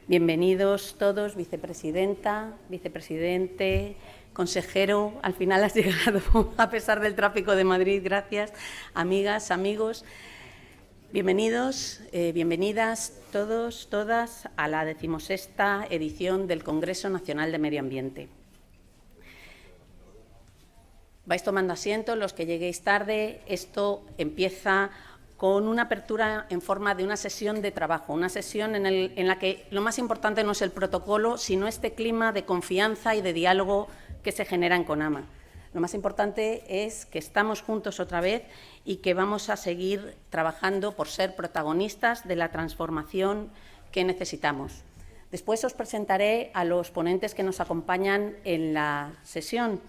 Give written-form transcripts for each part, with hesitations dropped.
Bienvenidos todos, vicepresidenta, vicepresidente, consejero. Al final has llegado a pesar del tráfico de Madrid. Gracias, amigas, amigos. Bienvenidos, bienvenidas todos, todas a la 16ª edición del Congreso Nacional de Medio Ambiente. Vais tomando asiento, los que lleguéis tarde. Esto empieza con una apertura en forma de una sesión de trabajo, una sesión en la que lo más importante no es el protocolo, sino este clima de confianza y de diálogo que se genera en CONAMA. Lo más importante es que estamos juntos otra vez y que vamos a seguir trabajando por ser protagonistas de la transformación que necesitamos. Después os presentaré a los ponentes que nos acompañan en la sesión,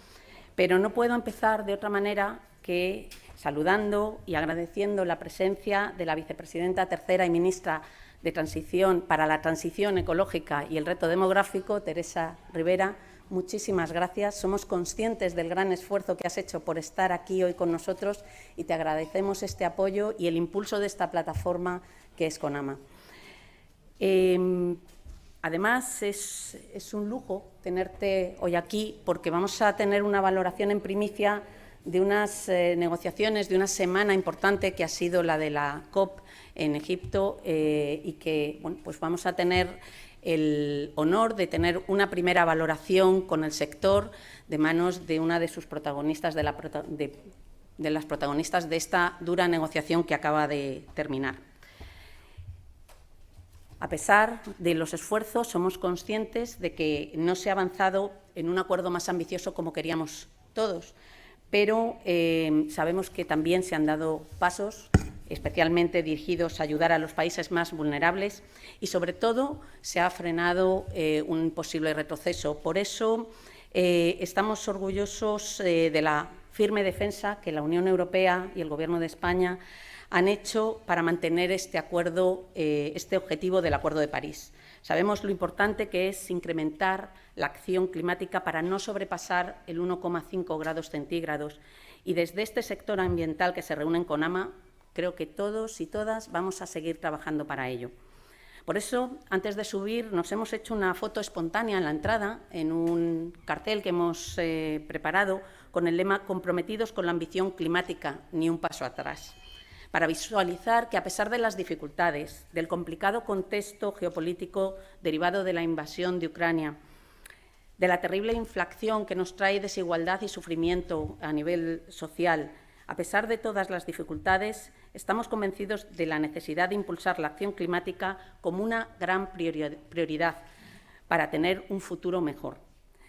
pero no puedo empezar de otra manera que saludando y agradeciendo la presencia de la vicepresidenta tercera y ministra de Transición para la Transición Ecológica y el Reto Demográfico, Teresa Rivera. Muchísimas gracias. Somos conscientes del gran esfuerzo que has hecho por estar aquí hoy con nosotros y te agradecemos este apoyo y el impulso de esta plataforma que es CONAMA. Además, es un lujo tenerte hoy aquí porque vamos a tener una valoración en primicia de unas negociaciones, de una semana importante que ha sido la de la COP en Egipto y que bueno, pues vamos a tener el honor de tener una primera valoración con el sector de manos de una de sus protagonistas, de las protagonistas de esta dura negociación que acaba de terminar. A pesar de los esfuerzos, somos conscientes de que no se ha avanzado en un acuerdo más ambicioso como queríamos todos, pero sabemos que también se han dado pasos, especialmente dirigidos a ayudar a los países más vulnerables y, sobre todo, se ha frenado un posible retroceso. Por eso, estamos orgullosos de la firme defensa que la Unión Europea y el Gobierno de España han hecho para mantener este acuerdo, este objetivo del Acuerdo de París. Sabemos lo importante que es incrementar la acción climática para no sobrepasar el 1,5 grados centígrados y desde este sector ambiental que se reúne en CONAMA, creo que todos y todas vamos a seguir trabajando para ello. Por eso, antes de subir, nos hemos hecho una foto espontánea en la entrada, en un cartel que hemos preparado con el lema «Comprometidos con la ambición climática, ni un paso atrás», para visualizar que, a pesar de las dificultades, del complicado contexto geopolítico derivado de la invasión de Ucrania, de la terrible inflación que nos trae desigualdad y sufrimiento a nivel social, a pesar de todas las dificultades, estamos convencidos de la necesidad de impulsar la acción climática como una gran prioridad para tener un futuro mejor.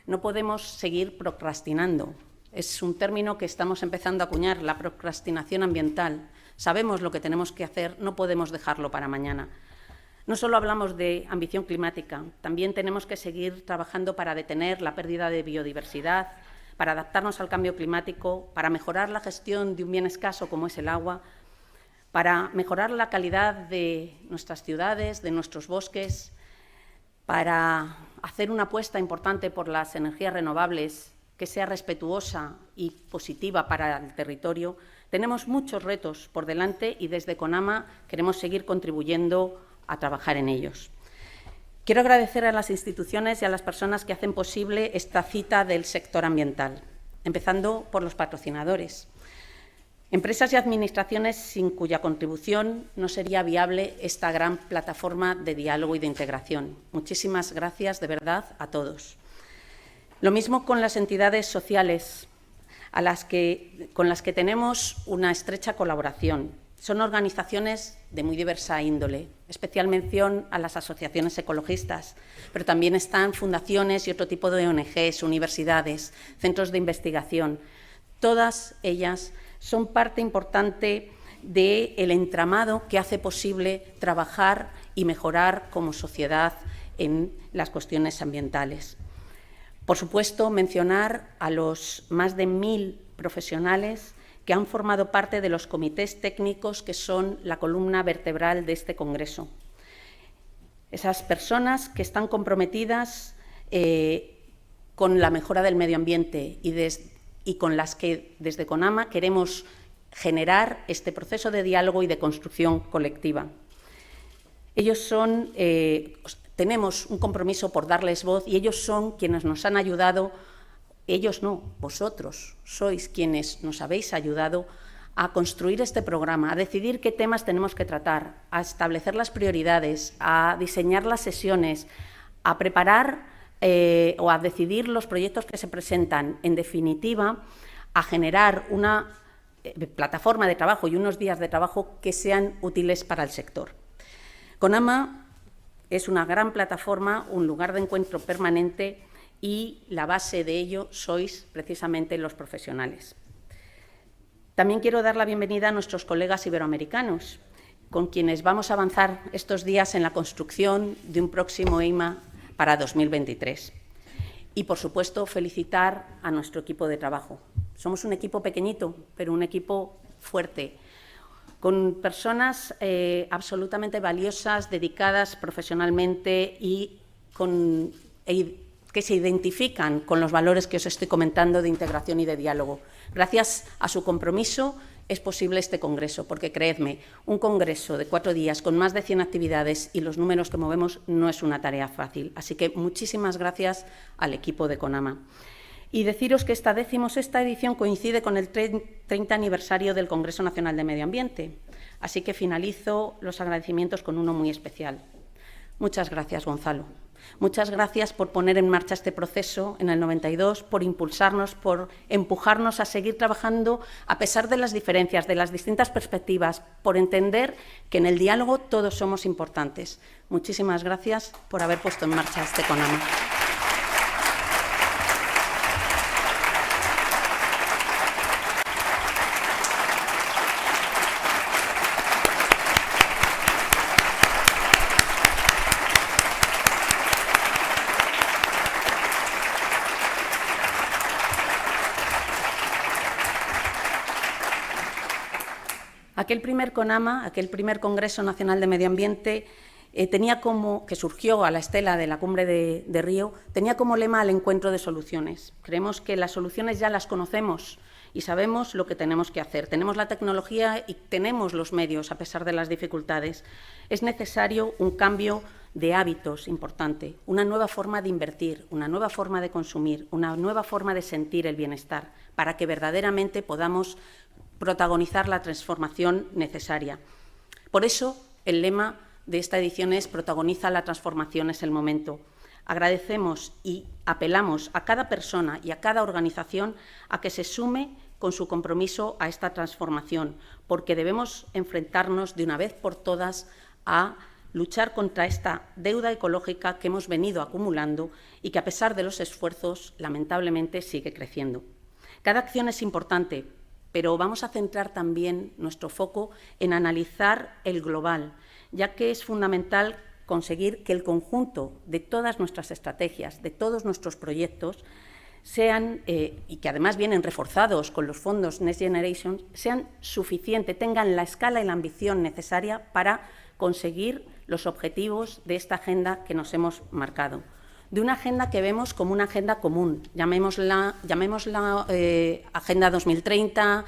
No podemos seguir procrastinando. Es un término que estamos empezando a acuñar, la procrastinación ambiental. Sabemos lo que tenemos que hacer, no podemos dejarlo para mañana. No solo hablamos de ambición climática, también tenemos que seguir trabajando para detener la pérdida de biodiversidad, para adaptarnos al cambio climático, para mejorar la gestión de un bien escaso como es el agua, para mejorar la calidad de nuestras ciudades, de nuestros bosques, para hacer una apuesta importante por las energías renovables que sea respetuosa y positiva para el territorio. Tenemos muchos retos por delante y desde CONAMA queremos seguir contribuyendo a trabajar en ellos. Quiero agradecer a las instituciones y a las personas que hacen posible esta cita del sector ambiental, empezando por los patrocinadores. Empresas y administraciones sin cuya contribución no sería viable esta gran plataforma de diálogo y de integración. Muchísimas gracias, de verdad, a todos. Lo mismo con las entidades sociales, con las que tenemos una estrecha colaboración. Son organizaciones de muy diversa índole, especial mención a las asociaciones ecologistas, pero también están fundaciones y otro tipo de ONGs, universidades, centros de investigación. Todas ellas son parte importante del entramado que hace posible trabajar y mejorar como sociedad en las cuestiones ambientales. Por supuesto, mencionar a los más de 1000 profesionales que han formado parte de los comités técnicos que son la columna vertebral de este Congreso. Esas personas que están comprometidas con la mejora del medio ambiente y con las que desde CONAMA queremos generar este proceso de diálogo y de construcción colectiva. Ellos son tenemos un compromiso por darles voz y ellos son quienes nos han ayudado, ellos no, vosotros sois quienes nos habéis ayudado a construir este programa, a decidir qué temas tenemos que tratar, a establecer las prioridades, a diseñar las sesiones, a preparar o a decidir los proyectos que se presentan. En definitiva, a generar una plataforma de trabajo y unos días de trabajo que sean útiles para el sector. CONAMA es una gran plataforma, un lugar de encuentro permanente y la base de ello sois precisamente los profesionales. También quiero dar la bienvenida a nuestros colegas iberoamericanos, con quienes vamos a avanzar estos días en la construcción de un próximo EIMA para 2023. Y, por supuesto, felicitar a nuestro equipo de trabajo. Somos un equipo pequeñito, pero un equipo fuerte, con personas absolutamente valiosas, dedicadas profesionalmente y que se identifican con los valores que os estoy comentando de integración y de diálogo. Gracias a su compromiso es posible este congreso, porque creedme, un congreso de 4 días con más de 100 actividades y los números que movemos no es una tarea fácil. Así que muchísimas gracias al equipo de CONAMA. Y deciros que esta 16ª edición coincide con el 30 aniversario del Congreso Nacional de Medio Ambiente, así que finalizo los agradecimientos con uno muy especial. Muchas gracias, Gonzalo. Muchas gracias por poner en marcha este proceso en el 92, por impulsarnos, por empujarnos a seguir trabajando a pesar de las diferencias, de las distintas perspectivas, por entender que en el diálogo todos somos importantes. Muchísimas gracias por haber puesto en marcha este CONAMA. Aquel primer CONAMA, aquel primer Congreso Nacional de Medio Ambiente, que surgió a la estela de la Cumbre de Río, tenía como lema el encuentro de soluciones. Creemos que las soluciones ya las conocemos y sabemos lo que tenemos que hacer. Tenemos la tecnología y tenemos los medios, a pesar de las dificultades. Es necesario un cambio de hábitos importante, una nueva forma de invertir, una nueva forma de consumir, una nueva forma de sentir el bienestar, para que verdaderamente podamos protagonizar la transformación necesaria. Por eso, el lema de esta edición es «Protagoniza la transformación, es el momento». Agradecemos y apelamos a cada persona y a cada organización a que se sume con su compromiso a esta transformación, porque debemos enfrentarnos de una vez por todas a luchar contra esta deuda ecológica que hemos venido acumulando y que, a pesar de los esfuerzos, lamentablemente sigue creciendo. Cada acción es importante, pero vamos a centrar también nuestro foco en analizar el global, ya que es fundamental conseguir que el conjunto de todas nuestras estrategias, de todos nuestros proyectos, sean, y que además vienen reforzados con los fondos Next Generation, sean suficientes, tengan la escala y la ambición necesaria para conseguir los objetivos de esta agenda que nos hemos marcado. De una agenda que vemos como una agenda común, llamémosla Agenda 2030,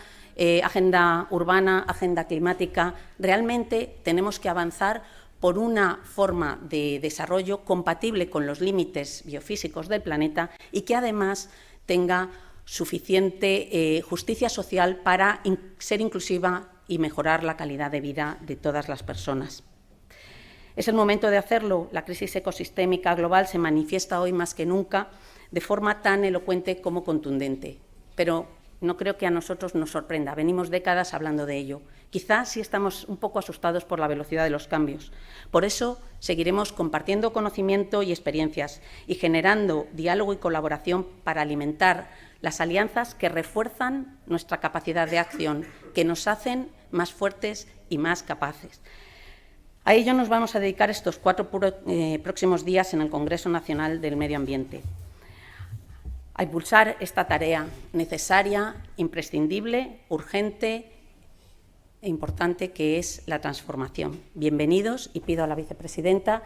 Agenda Urbana, Agenda Climática. Realmente tenemos que avanzar por una forma de desarrollo compatible con los límites biofísicos del planeta y que además tenga suficiente justicia social para ser inclusiva y mejorar la calidad de vida de todas las personas. Es el momento de hacerlo. La crisis ecosistémica global se manifiesta hoy más que nunca de forma tan elocuente como contundente. Pero no creo que a nosotros nos sorprenda. Venimos décadas hablando de ello. Quizás sí estamos un poco asustados por la velocidad de los cambios. Por eso seguiremos compartiendo conocimiento y experiencias y generando diálogo y colaboración para alimentar las alianzas que refuerzan nuestra capacidad de acción, que nos hacen más fuertes y más capaces. A ello nos vamos a dedicar estos 4 próximos días en el Congreso Nacional del Medio Ambiente, a impulsar esta tarea necesaria, imprescindible, urgente e importante, que es la transformación. Bienvenidos y pido a la vicepresidenta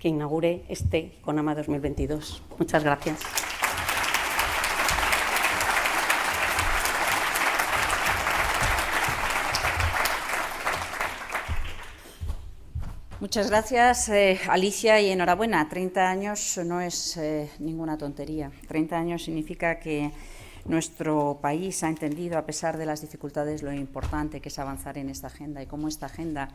que inaugure este CONAMA 2022. Muchas gracias. Muchas gracias, Alicia, y enhorabuena. 30 años no es ninguna tontería. 30 años significa que nuestro país ha entendido, a pesar de las dificultades, lo importante que es avanzar en esta agenda y cómo esta agenda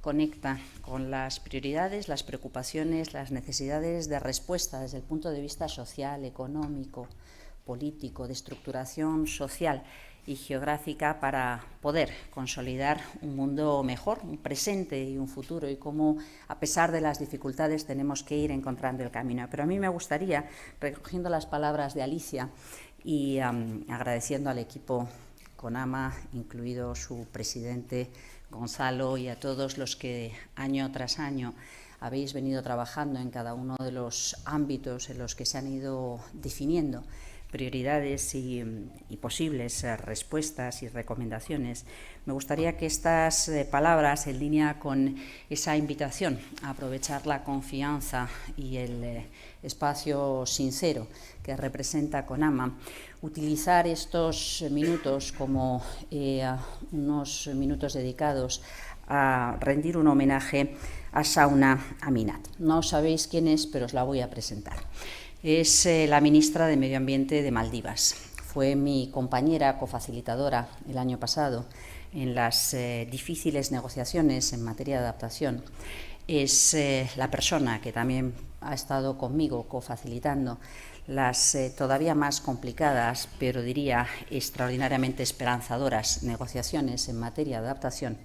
conecta con las prioridades, las preocupaciones, las necesidades de respuesta desde el punto de vista social, económico, político, de estructuración social y geográfica para poder consolidar un mundo mejor, un presente y un futuro, y cómo, a pesar de las dificultades, tenemos que ir encontrando el camino. Pero a mí me gustaría, recogiendo las palabras de Alicia y agradeciendo al equipo CONAMA, incluido su presidente Gonzalo, y a todos los que año tras año habéis venido trabajando en cada uno de los ámbitos en los que se han ido definiendo prioridades y posibles respuestas y recomendaciones. Me gustaría que estas palabras, en línea con esa invitación a aprovechar la confianza y el espacio sincero que representa CONAMA, utilizar estos minutos como unos minutos dedicados a rendir un homenaje a Shauna Aminat. No sabéis quién es, pero os la voy a presentar. Es la ministra de Medio Ambiente de Maldivas. Fue mi compañera cofacilitadora el año pasado en las difíciles negociaciones en materia de adaptación. Es la persona que también ha estado conmigo cofacilitando las todavía más complicadas, pero diría extraordinariamente esperanzadoras negociaciones en materia de adaptación.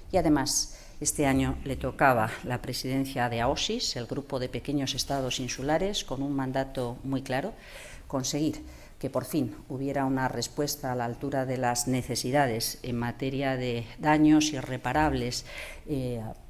Y además, este año le tocaba la presidencia de AOSIS, el Grupo de Pequeños Estados Insulares, con un mandato muy claro: conseguir que por fin hubiera una respuesta a la altura de las necesidades en materia de daños irreparables,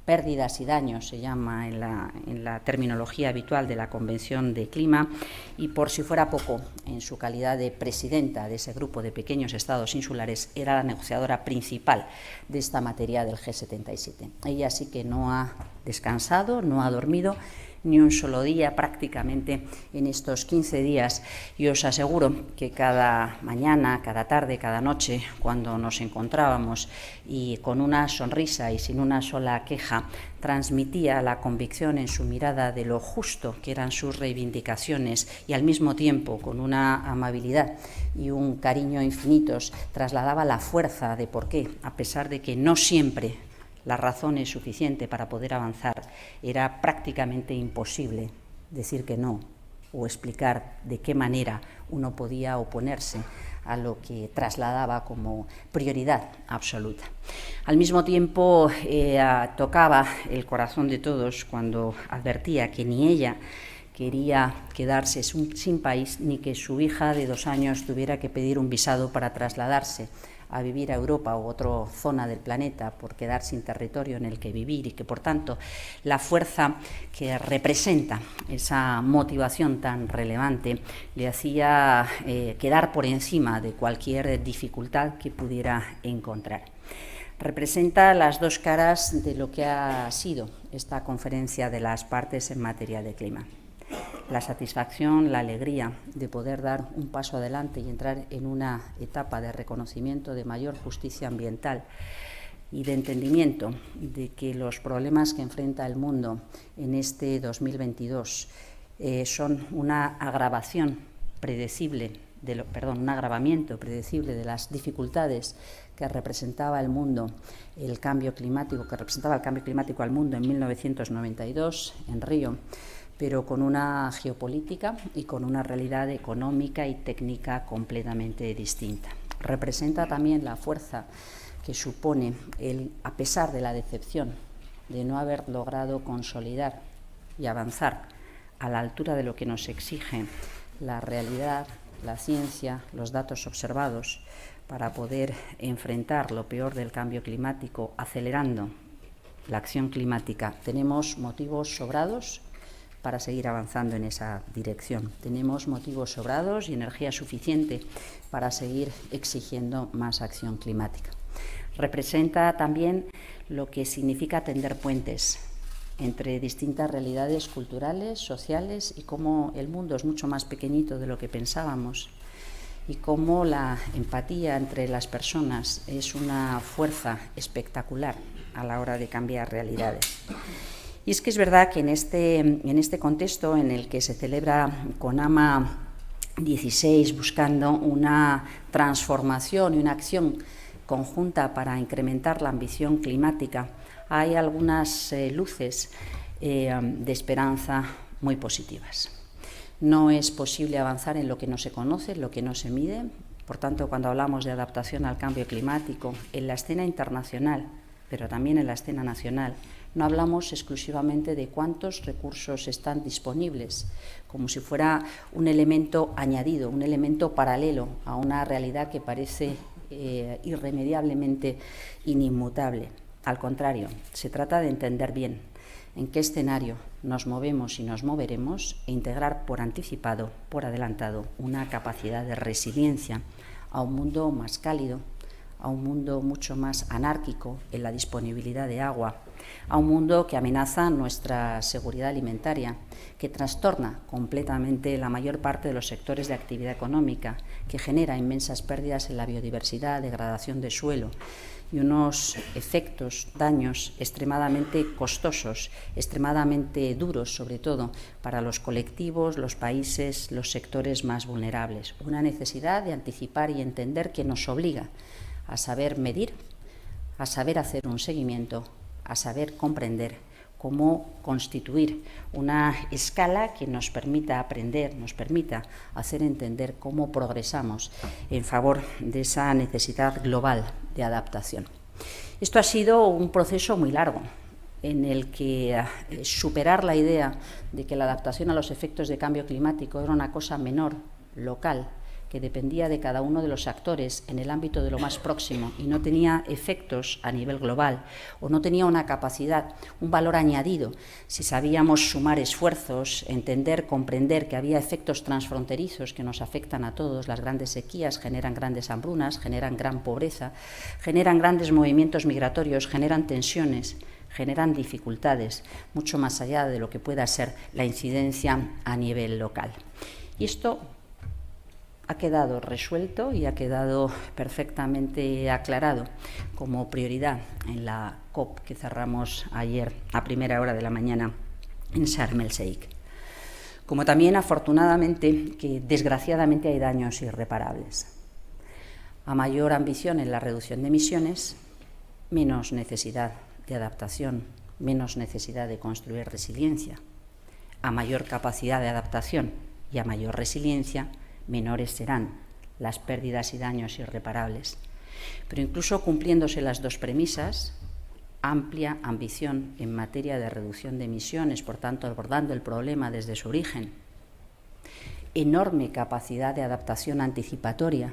pérdidas y daños, se llama en la terminología habitual de la Convención de Clima, y por si fuera poco, en su calidad de presidenta de ese Grupo de Pequeños Estados Insulares, era la negociadora principal de esta materia del G77. Ella sí que no ha descansado, no ha dormido ni un solo día prácticamente en estos 15 días, y os aseguro que cada mañana, cada tarde, cada noche, cuando nos encontrábamos, y con una sonrisa y sin una sola queja, transmitía la convicción en su mirada de lo justo que eran sus reivindicaciones, y al mismo tiempo, con una amabilidad y un cariño infinitos, trasladaba la fuerza de por qué, a pesar de que no siempre la razón es suficiente para poder avanzar, era prácticamente imposible decir que no o explicar de qué manera uno podía oponerse a lo que trasladaba como prioridad absoluta. Al mismo tiempo, tocaba el corazón de todos cuando advertía que ni ella quería quedarse sin país, ni que su hija de 2 años tuviera que pedir un visado para trasladarse a vivir a Europa u otra zona del planeta por quedar sin territorio en el que vivir, y que, por tanto, la fuerza que representa esa motivación tan relevante le hacía quedar por encima de cualquier dificultad que pudiera encontrar. Representa las dos caras de lo que ha sido esta conferencia de las partes en materia de clima. La satisfacción, la alegría de poder dar un paso adelante y entrar en una etapa de reconocimiento de mayor justicia ambiental y de entendimiento de que los problemas que enfrenta el mundo en este 2022 son un agravamiento predecible de las dificultades que representaba el mundo, el cambio climático, que representaba el cambio climático al mundo en 1992 en Río, pero con una geopolítica y con una realidad económica y técnica completamente distinta. Representa también la fuerza que supone a pesar de la decepción de no haber logrado consolidar y avanzar a la altura de lo que nos exige la realidad, la ciencia, los datos observados, para poder enfrentar lo peor del cambio climático, acelerando la acción climática. Tenemos motivos sobrados para seguir avanzando en esa dirección. Tenemos motivos sobrados y energía suficiente para seguir exigiendo más acción climática. Representa también lo que significa tender puentes entre distintas realidades culturales, sociales, y cómo el mundo es mucho más pequeñito de lo que pensábamos, y cómo la empatía entre las personas es una fuerza espectacular a la hora de cambiar realidades. Y es que es verdad que en este contexto en el que se celebra CONAMA 16 buscando una transformación y una acción conjunta para incrementar la ambición climática, hay algunas luces de esperanza muy positivas. No es posible avanzar en lo que no se conoce, en lo que no se mide. Por tanto, cuando hablamos de adaptación al cambio climático en la escena internacional, pero también en la escena nacional, no hablamos exclusivamente de cuántos recursos están disponibles, como si fuera un elemento añadido, un elemento paralelo a una realidad que parece irremediablemente inmutable. Al contrario, se trata de entender bien en qué escenario nos movemos y nos moveremos e integrar por anticipado, por adelantado, una capacidad de resiliencia a un mundo más cálido, a un mundo mucho más anárquico en la disponibilidad de agua, a un mundo que amenaza nuestra seguridad alimentaria, que trastorna completamente la mayor parte de los sectores de actividad económica, que genera inmensas pérdidas en la biodiversidad, degradación de suelo y unos efectos, daños extremadamente costosos, extremadamente duros, sobre todo para los colectivos, los países, los sectores más vulnerables. Una necesidad de anticipar y entender que nos obliga a saber medir, a saber hacer un seguimiento, a saber comprender cómo constituir una escala que nos permita aprender, nos permita hacer entender cómo progresamos en favor de esa necesidad global de adaptación. Esto ha sido un proceso muy largo, en el que superar la idea de que la adaptación a los efectos de cambio climático era una cosa menor, local, que dependía de cada uno de los actores en el ámbito de lo más próximo y no tenía efectos a nivel global o no tenía una capacidad, un valor añadido. Si sabíamos sumar esfuerzos, entender, comprender que había efectos transfronterizos que nos afectan a todos, las grandes sequías generan grandes hambrunas, generan gran pobreza, generan grandes movimientos migratorios, generan tensiones, generan dificultades, mucho más allá de lo que pueda ser la incidencia a nivel local. Y esto ha quedado resuelto y ha quedado perfectamente aclarado como prioridad en la COP que cerramos ayer a primera hora de la mañana en Sharm el Sheikh. Como también, afortunadamente, que desgraciadamente hay daños irreparables. A mayor ambición en la reducción de emisiones, menos necesidad de adaptación, menos necesidad de construir resiliencia. A mayor capacidad de adaptación y a mayor resiliencia, menores serán las pérdidas y daños irreparables. Pero incluso cumpliéndose las dos premisas, amplia ambición en materia de reducción de emisiones, por tanto, abordando el problema desde su origen, enorme capacidad de adaptación anticipatoria,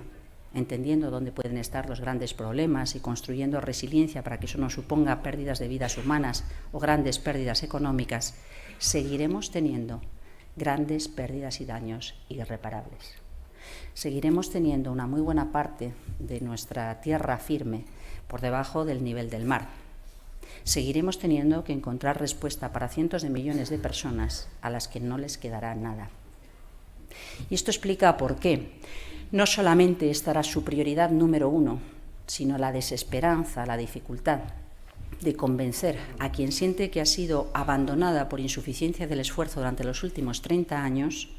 entendiendo dónde pueden estar los grandes problemas y construyendo resiliencia para que eso no suponga pérdidas de vidas humanas o grandes pérdidas económicas, seguiremos teniendo grandes pérdidas y daños irreparables. Seguiremos teniendo una muy buena parte de nuestra tierra firme por debajo del nivel del mar. Seguiremos teniendo que encontrar respuesta para cientos de millones de personas a las que no les quedará nada. Y esto explica por qué no solamente estará su prioridad número uno, sino la desesperanza, la dificultad de convencer a quien siente que ha sido abandonada por insuficiencia del esfuerzo durante los últimos 30 años,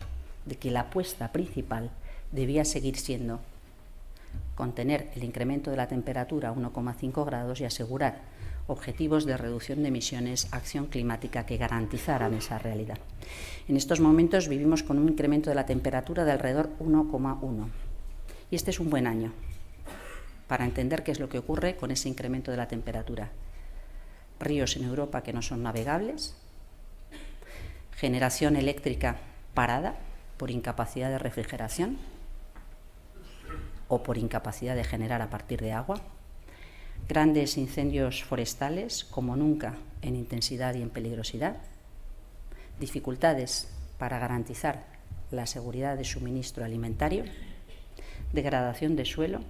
de que la apuesta principal debía seguir siendo contener el incremento de la temperatura a 1,5 grados y asegurar objetivos de reducción de emisiones, acción climática que garantizaran esa realidad. En estos momentos vivimos con un incremento de la temperatura de alrededor 1,1 y este es un buen año para entender qué es lo que ocurre con ese incremento de la temperatura. Ríos en Europa que no son navegables, generación eléctrica parada por incapacidad de refrigeración o por incapacidad de generar a partir de agua, grandes incendios forestales como nunca en intensidad y en peligrosidad, dificultades para garantizar la seguridad de suministro alimentario, degradación de suelo,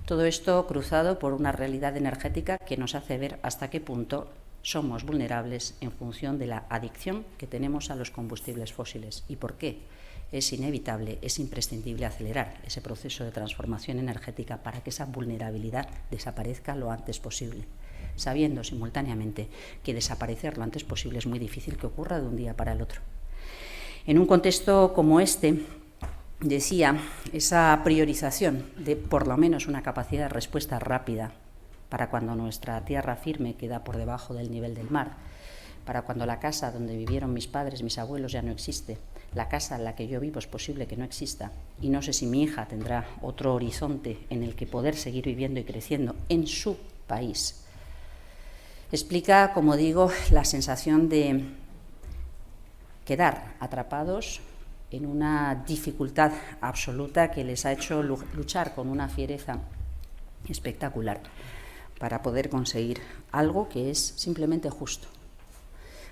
todo esto cruzado por una realidad energética que nos hace ver hasta qué punto somos vulnerables en función de la adicción que tenemos a los combustibles fósiles y por qué es inevitable, es imprescindible acelerar ese proceso de transformación energética para que esa vulnerabilidad desaparezca lo antes posible. sabiendo simultáneamente que desaparecer lo antes posible es muy difícil que ocurra de un día para el otro. En un contexto como este, decía, esa priorización de por lo menos una capacidad de respuesta rápida para cuando nuestra tierra firme queda por debajo del nivel del mar, para cuando la casa donde vivieron mis padres, mis abuelos ya no existe, la casa en la que yo vivo es posible que no exista y no sé si mi hija tendrá otro horizonte en el que poder seguir viviendo y creciendo en su país. Explica, como digo, la sensación de quedar atrapados en una dificultad absoluta que les ha hecho luchar con una fiereza espectacular para poder conseguir algo que es simplemente justo.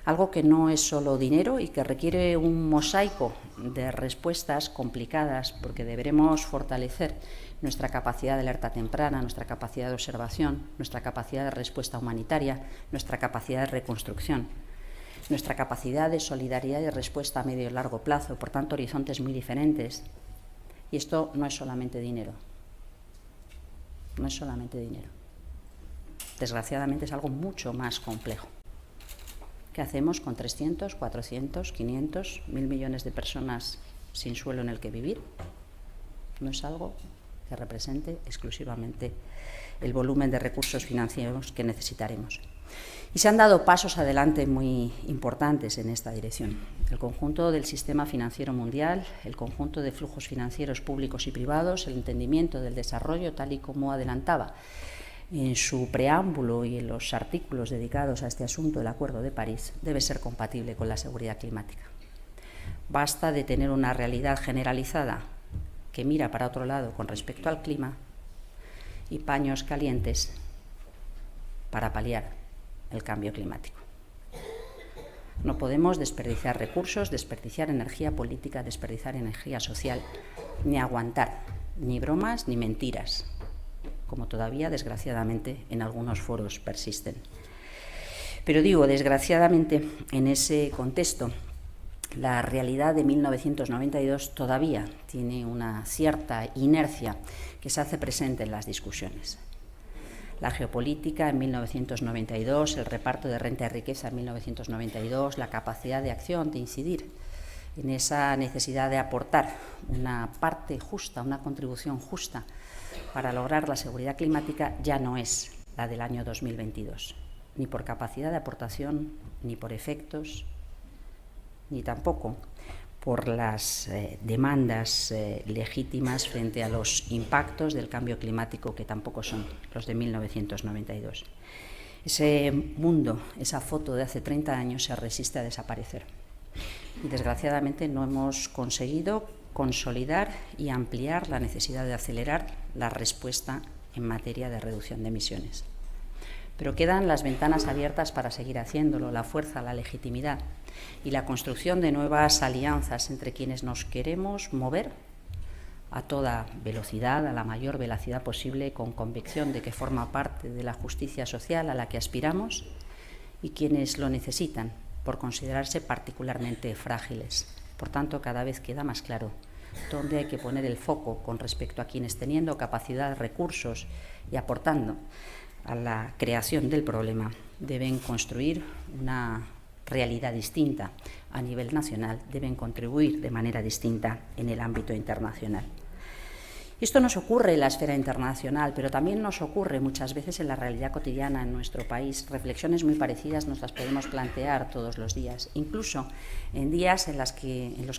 Algo que no es solo dinero y que requiere un mosaico de respuestas complicadas, porque deberemos fortalecer nuestra capacidad de alerta temprana, nuestra capacidad de observación, nuestra capacidad de respuesta humanitaria, nuestra capacidad de reconstrucción, nuestra capacidad de solidaridad y respuesta a medio y largo plazo, por tanto, horizontes muy diferentes. Y esto no es solamente dinero. No es solamente dinero. Desgraciadamente es algo mucho más complejo. ¿Qué hacemos con 300, 400, 500, 1.000 millones de personas sin suelo en el que vivir? No es algo que represente exclusivamente el volumen de recursos financieros que necesitaremos. Y se han dado pasos adelante muy importantes en esta dirección. El conjunto del sistema financiero mundial, el conjunto de flujos financieros públicos y privados, el entendimiento del desarrollo, tal y como adelantaba en su preámbulo y en los artículos dedicados a este asunto del Acuerdo de París, debe ser compatible con la seguridad climática. Basta de tener una realidad generalizada que mira para otro lado con respecto al clima y paños calientes para paliar el cambio climático. No podemos desperdiciar recursos, desperdiciar energía política, desperdiciar energía social, ni aguantar ni bromas ni mentiras, como todavía, desgraciadamente, en algunos foros persisten. Pero digo, desgraciadamente, en ese contexto, la realidad de 1992 todavía tiene una cierta inercia que se hace presente en las discusiones. La geopolítica en 1992, el reparto de renta y riqueza en 1992, la capacidad de acción, de incidir en esa necesidad de aportar una parte justa, una contribución justa para lograr la seguridad climática ya no es la del año 2022, ni por capacidad de aportación, ni por efectos, ni tampoco por las demandas legítimas frente a los impactos del cambio climático, que tampoco son los de 1992. Ese mundo, esa foto de hace 30 años se resiste a desaparecer. Y desgraciadamente no hemos conseguido consolidar y ampliar la necesidad de acelerar la respuesta en materia de reducción de emisiones. Pero quedan las ventanas abiertas para seguir haciéndolo, la fuerza, la legitimidad y la construcción de nuevas alianzas entre quienes nos queremos mover a toda velocidad, a la mayor velocidad posible, con convicción de que forma parte de la justicia social a la que aspiramos, y quienes lo necesitan por considerarse particularmente frágiles. Por tanto, cada vez queda más claro dónde hay que poner el foco con respecto a quienes, teniendo capacidad, recursos y aportando a la creación del problema, deben construir una realidad distinta a nivel nacional, deben contribuir de manera distinta en el ámbito internacional. Esto nos ocurre en la esfera internacional, pero también nos ocurre muchas veces en la realidad cotidiana en nuestro país. Reflexiones muy parecidas nos las podemos plantear todos los días, incluso en días en los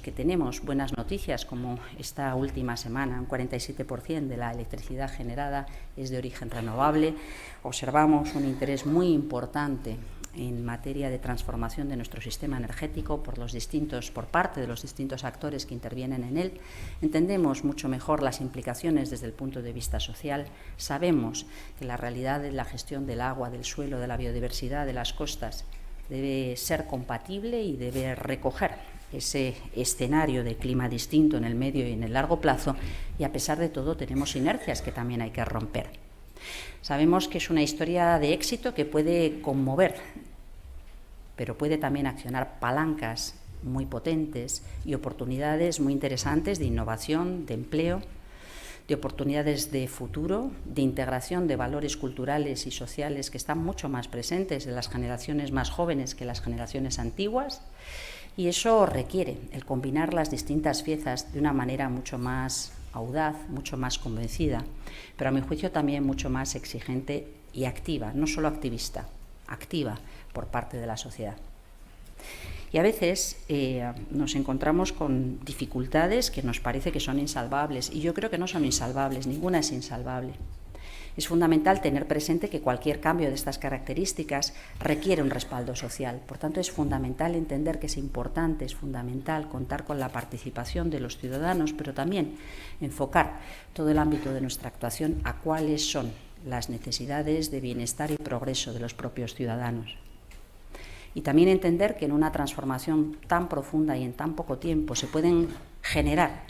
que tenemos buenas noticias, como esta última semana. Un 47% de la electricidad generada es de origen renovable. Observamos un interés muy importante en materia de transformación de nuestro sistema energético por parte de los distintos actores que intervienen en él. Entendemos mucho mejor las implicaciones desde el punto de vista social. Sabemos que la realidad de la gestión del agua, del suelo, de la biodiversidad, de las costas, debe ser compatible y debe recoger ese escenario de clima distinto en el medio y en el largo plazo, y a pesar de todo tenemos inercias que también hay que romper. Sabemos que es una historia de éxito que puede conmover, pero puede también accionar palancas muy potentes y oportunidades muy interesantes de innovación, de empleo, de oportunidades de futuro, de integración de valores culturales y sociales que están mucho más presentes en las generaciones más jóvenes que las generaciones antiguas, y eso requiere el combinar las distintas piezas de una manera mucho más audaz, mucho más convencida, pero a mi juicio también mucho más exigente y activa, no solo activista, activa por parte de la sociedad. Y a veces nos encontramos con dificultades que nos parece que son insalvables, y yo creo que no son insalvables, ninguna es insalvable. Es fundamental tener presente que cualquier cambio de estas características requiere un respaldo social. Por tanto, es fundamental entender que es importante, es fundamental contar con la participación de los ciudadanos, pero también enfocar todo el ámbito de nuestra actuación a cuáles son las necesidades de bienestar y progreso de los propios ciudadanos. Y también entender que en una transformación tan profunda y en tan poco tiempo se pueden generar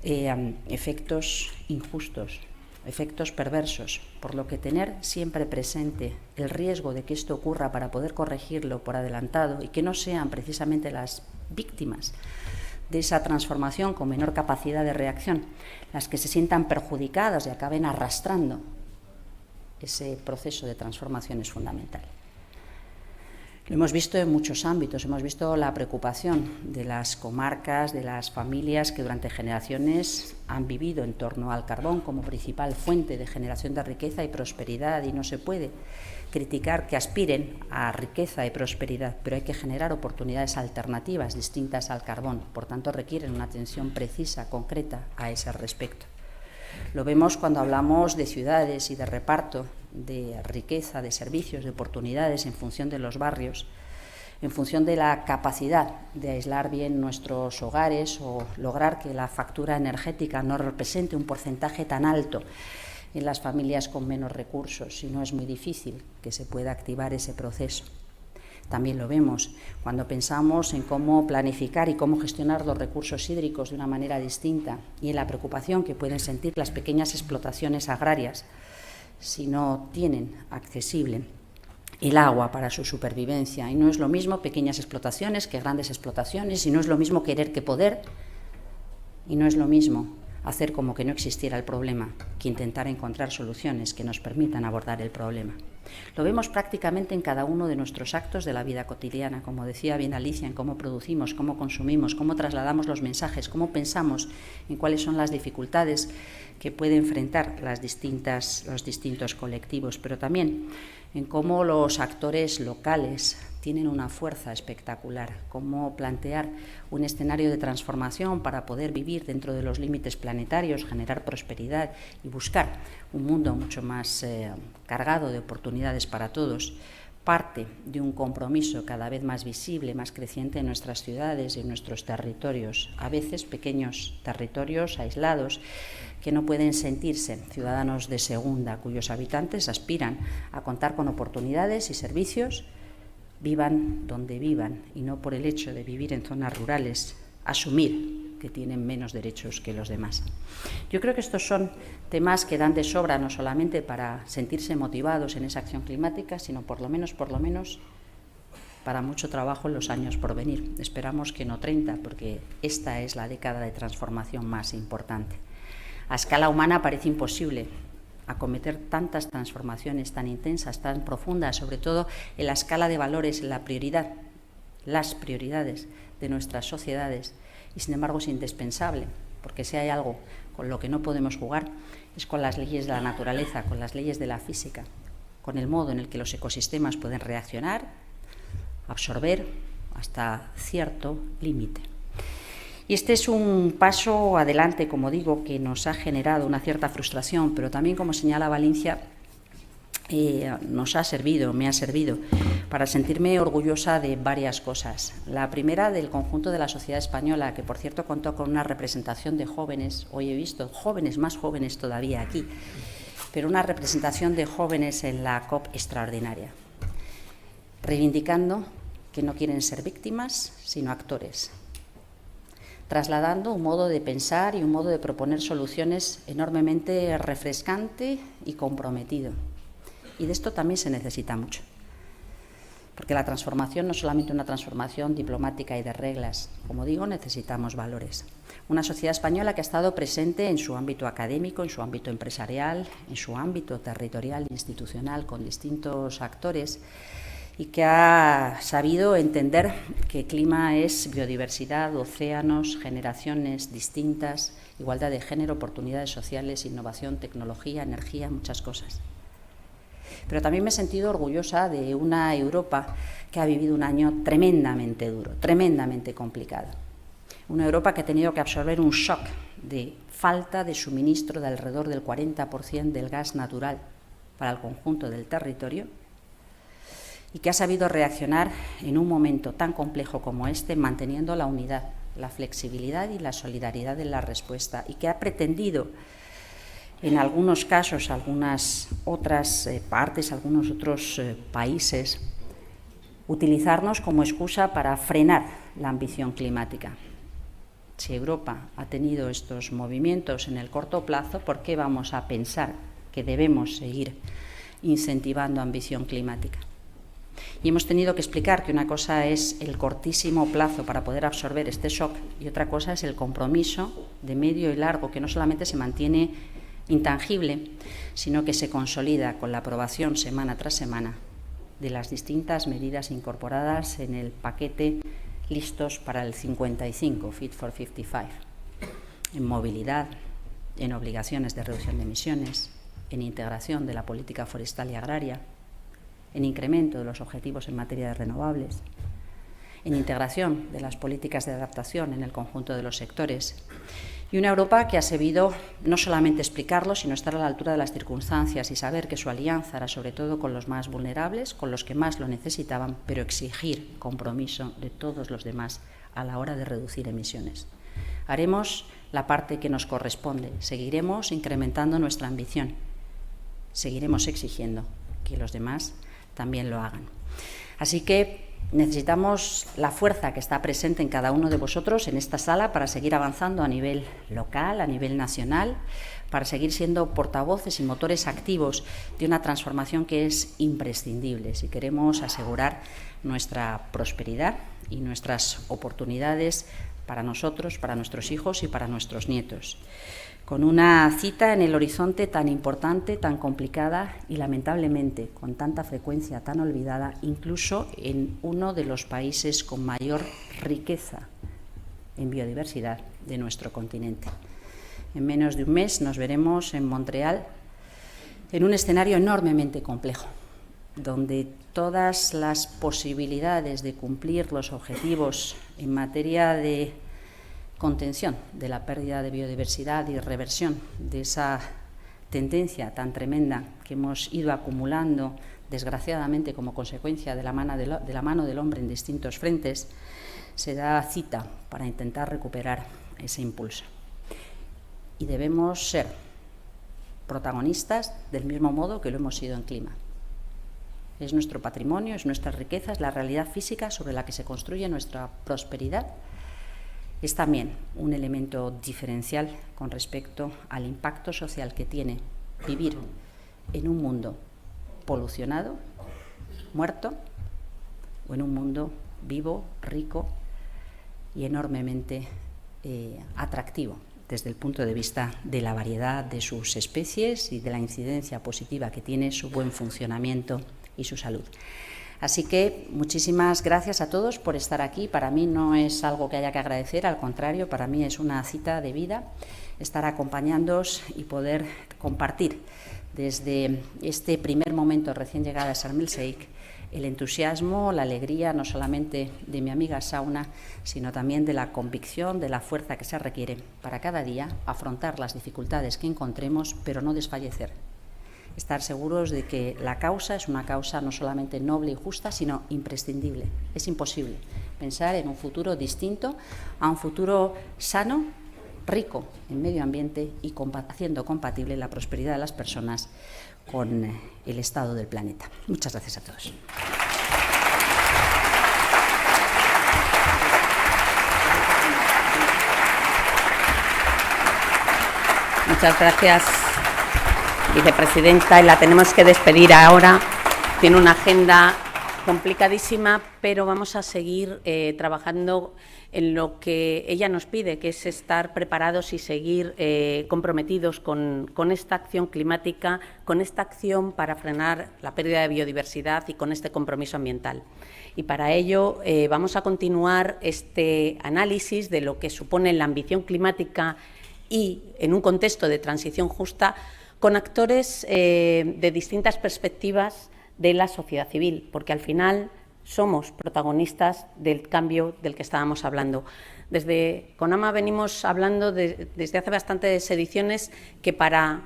efectos injustos, efectos perversos, por lo que tener siempre presente el riesgo de que esto ocurra para poder corregirlo por adelantado y que no sean precisamente las víctimas de esa transformación con menor capacidad de reacción las que se sientan perjudicadas y acaben arrastrando ese proceso de transformación es fundamental. Lo hemos visto en muchos ámbitos, hemos visto la preocupación de las comarcas, de las familias que durante generaciones han vivido en torno al carbón como principal fuente de generación de riqueza y prosperidad, y no se puede criticar que aspiren a riqueza y prosperidad, pero hay que generar oportunidades alternativas distintas al carbón, por tanto requieren una atención precisa, concreta a ese respecto. Lo vemos cuando hablamos de ciudades y de reparto de riqueza, de servicios, de oportunidades en función de los barrios, en función de la capacidad de aislar bien nuestros hogares o lograr que la factura energética no represente un porcentaje tan alto en las familias con menos recursos, si no es muy difícil que se pueda activar ese proceso. También lo vemos cuando pensamos en cómo planificar y cómo gestionar los recursos hídricos de una manera distinta y en la preocupación que pueden sentir las pequeñas explotaciones agrarias si no tienen accesible el agua para su supervivencia. Y no es lo mismo pequeñas explotaciones que grandes explotaciones, y no es lo mismo querer que poder, y no es lo mismo hacer como que no existiera el problema que intentar encontrar soluciones que nos permitan abordar el problema. Lo vemos prácticamente en cada uno de nuestros actos de la vida cotidiana, como decía bien Alicia, en cómo producimos, cómo consumimos, cómo trasladamos los mensajes, cómo pensamos en cuáles son las dificultades que pueden enfrentar los distintos colectivos, pero también en cómo los actores locales tienen una fuerza espectacular, cómo plantear un escenario de transformación para poder vivir dentro de los límites planetarios, generar prosperidad y buscar un mundo mucho más cargado de oportunidades para todos, parte de un compromiso cada vez más visible, más creciente en nuestras ciudades y en nuestros territorios, a veces pequeños territorios aislados que no pueden sentirse ciudadanos de segunda, cuyos habitantes aspiran a contar con oportunidades y servicios, vivan donde vivan, y no por el hecho de vivir en zonas rurales, asumir que tienen menos derechos que los demás. Yo creo que estos son temas que dan de sobra no solamente para sentirse motivados en esa acción climática, sino por lo menos para mucho trabajo en los años por venir. Esperamos que no 30, porque esta es la década de transformación más importante. A escala humana parece imposible acometer tantas transformaciones tan intensas, tan profundas, sobre todo en la escala de valores, en las prioridades de nuestras sociedades, y sin embargo es indispensable, porque si hay algo con lo que no podemos jugar es con las leyes de la naturaleza, con las leyes de la física, con el modo en el que los ecosistemas pueden reaccionar, absorber hasta cierto límite. Y este es un paso adelante, como digo, que nos ha generado una cierta frustración, pero también, como señala Valencia, me ha servido para sentirme orgullosa de varias cosas. La primera, del conjunto de la sociedad española, que por cierto contó con una representación de jóvenes, hoy he visto jóvenes, más jóvenes todavía aquí, pero una representación de jóvenes en la COP extraordinaria, reivindicando que no quieren ser víctimas, sino actores, trasladando un modo de pensar y un modo de proponer soluciones enormemente refrescante y comprometido. Y de esto también se necesita mucho. Porque la transformación no es solamente una transformación diplomática y de reglas. Como digo, necesitamos valores. Una sociedad española que ha estado presente en su ámbito académico, en su ámbito empresarial, en su ámbito territorial e institucional, con distintos actores, y que ha sabido entender que clima es biodiversidad, océanos, generaciones distintas, igualdad de género, oportunidades sociales, innovación, tecnología, energía, muchas cosas. Pero también me he sentido orgullosa de una Europa que ha vivido un año tremendamente duro, tremendamente complicado. Una Europa que ha tenido que absorber un shock de falta de suministro de alrededor del 40% del gas natural para el conjunto del territorio y que ha sabido reaccionar en un momento tan complejo como este, manteniendo la unidad, la flexibilidad y la solidaridad en la respuesta, y que ha pretendido, en algunos casos, algunas otras partes, algunos otros países, utilizarnos como excusa para frenar la ambición climática. Si Europa ha tenido estos movimientos en el corto plazo, ¿por qué vamos a pensar que debemos seguir incentivando ambición climática? Y hemos tenido que explicar que una cosa es el cortísimo plazo para poder absorber este shock y otra cosa es el compromiso de medio y largo, que no solamente se mantiene intangible, sino que se consolida con la aprobación semana tras semana de las distintas medidas incorporadas en el paquete listos para el 55, Fit for 55, en movilidad, en obligaciones de reducción de emisiones, en integración de la política forestal y agraria, en incremento de los objetivos en materia de renovables, en integración de las políticas de adaptación en el conjunto de los sectores, y una Europa que ha sabido no solamente explicarlo, sino estar a la altura de las circunstancias y saber que su alianza era sobre todo con los más vulnerables, con los que más lo necesitaban, pero exigir compromiso de todos los demás a la hora de reducir emisiones. Haremos la parte que nos corresponde, seguiremos incrementando nuestra ambición, seguiremos exigiendo que los demás también lo hagan. Así que necesitamos la fuerza que está presente en cada uno de vosotros en esta sala para seguir avanzando a nivel local, a nivel nacional, para seguir siendo portavoces y motores activos de una transformación que es imprescindible si queremos asegurar nuestra prosperidad y nuestras oportunidades para nosotros, para nuestros hijos y para nuestros nietos. Con una cita en el horizonte tan importante, tan complicada y lamentablemente con tanta frecuencia tan olvidada, incluso en uno de los países con mayor riqueza en biodiversidad de nuestro continente. En menos de un mes nos veremos en Montreal en un escenario enormemente complejo, donde todas las posibilidades de cumplir los objetivos en materia de contención de la pérdida de biodiversidad y reversión de esa tendencia tan tremenda que hemos ido acumulando, desgraciadamente, como consecuencia de la mano del hombre en distintos frentes, se da cita para intentar recuperar ese impulso. Y debemos ser protagonistas del mismo modo que lo hemos sido en clima. Es nuestro patrimonio, es nuestra riqueza, es la realidad física sobre la que se construye nuestra prosperidad. Es también un elemento diferencial con respecto al impacto social que tiene vivir en un mundo polucionado, muerto, o en un mundo vivo, rico y enormemente atractivo desde el punto de vista de la variedad de sus especies y de la incidencia positiva que tiene su buen funcionamiento y su salud. Así que muchísimas gracias a todos por estar aquí. Para mí no es algo que haya que agradecer, al contrario, para mí es una cita de vida estar acompañándoos y poder compartir desde este primer momento recién llegada a Sharm el Sheikh el entusiasmo, la alegría no solamente de mi amiga Sauna, sino también de la convicción, de la fuerza que se requiere para cada día afrontar las dificultades que encontremos, pero no desfallecer. Estar seguros de que la causa es una causa no solamente noble y justa, sino imprescindible. Es imposible pensar en un futuro distinto a un futuro sano, rico en medio ambiente y haciendo compatible la prosperidad de las personas con el estado del planeta. Muchas gracias a todos. Muchas gracias, vicepresidenta, y la tenemos que despedir ahora. Tiene una agenda complicadísima, pero vamos a seguir trabajando en lo que ella nos pide, que es estar preparados y seguir comprometidos con esta acción climática, con esta acción para frenar la pérdida de biodiversidad y con este compromiso ambiental. Y para ello vamos a continuar este análisis de lo que supone la ambición climática y en un contexto de transición justa con actores de distintas perspectivas de la sociedad civil, porque al final somos protagonistas del cambio del que estábamos hablando. Desde CONAMA venimos hablando desde hace bastantes ediciones que para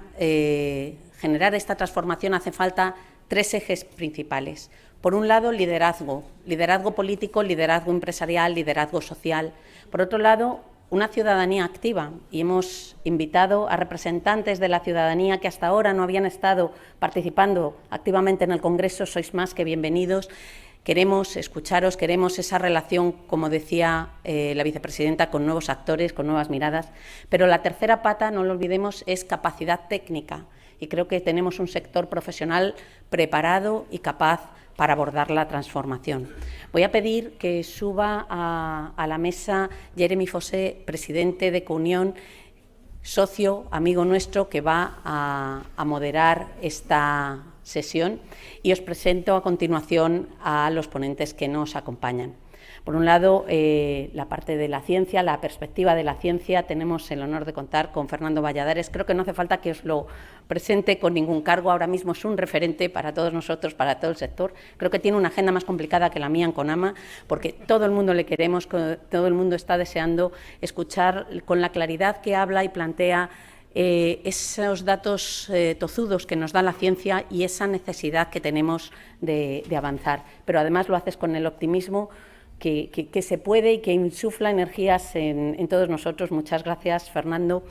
generar esta transformación hace falta 3 ejes principales. Por un lado, liderazgo político, liderazgo empresarial, liderazgo social. Por otro lado, una ciudadanía activa, y hemos invitado a representantes de la ciudadanía que hasta ahora no habían estado participando activamente en el Congreso. Sois más que bienvenidos. Queremos escucharos, queremos esa relación, como decía la vicepresidenta, con nuevos actores, con nuevas miradas. Pero la tercera pata, no lo olvidemos, es capacidad técnica. Y creo que tenemos un sector profesional preparado y capaz para abordar la transformación. Voy a pedir que suba a la mesa Jeremy Fossé, presidente de Counión, socio, amigo nuestro, que va a moderar esta sesión, y os presento a continuación a los ponentes que nos acompañan. Por un lado, la parte de la ciencia, la perspectiva de la ciencia. Tenemos el honor de contar con Fernando Valladares. Creo que no hace falta que os lo presente con ningún cargo. Ahora mismo es un referente para todos nosotros, para todo el sector. Creo que tiene una agenda más complicada que la mía en CONAMA, porque todo el mundo le queremos, todo el mundo está deseando escuchar con la claridad que habla y plantea esos datos tozudos que nos da la ciencia y esa necesidad que tenemos de avanzar. Pero además lo haces con el optimismo que se puede y que insufla energías en todos nosotros. Muchas gracias, Fernando.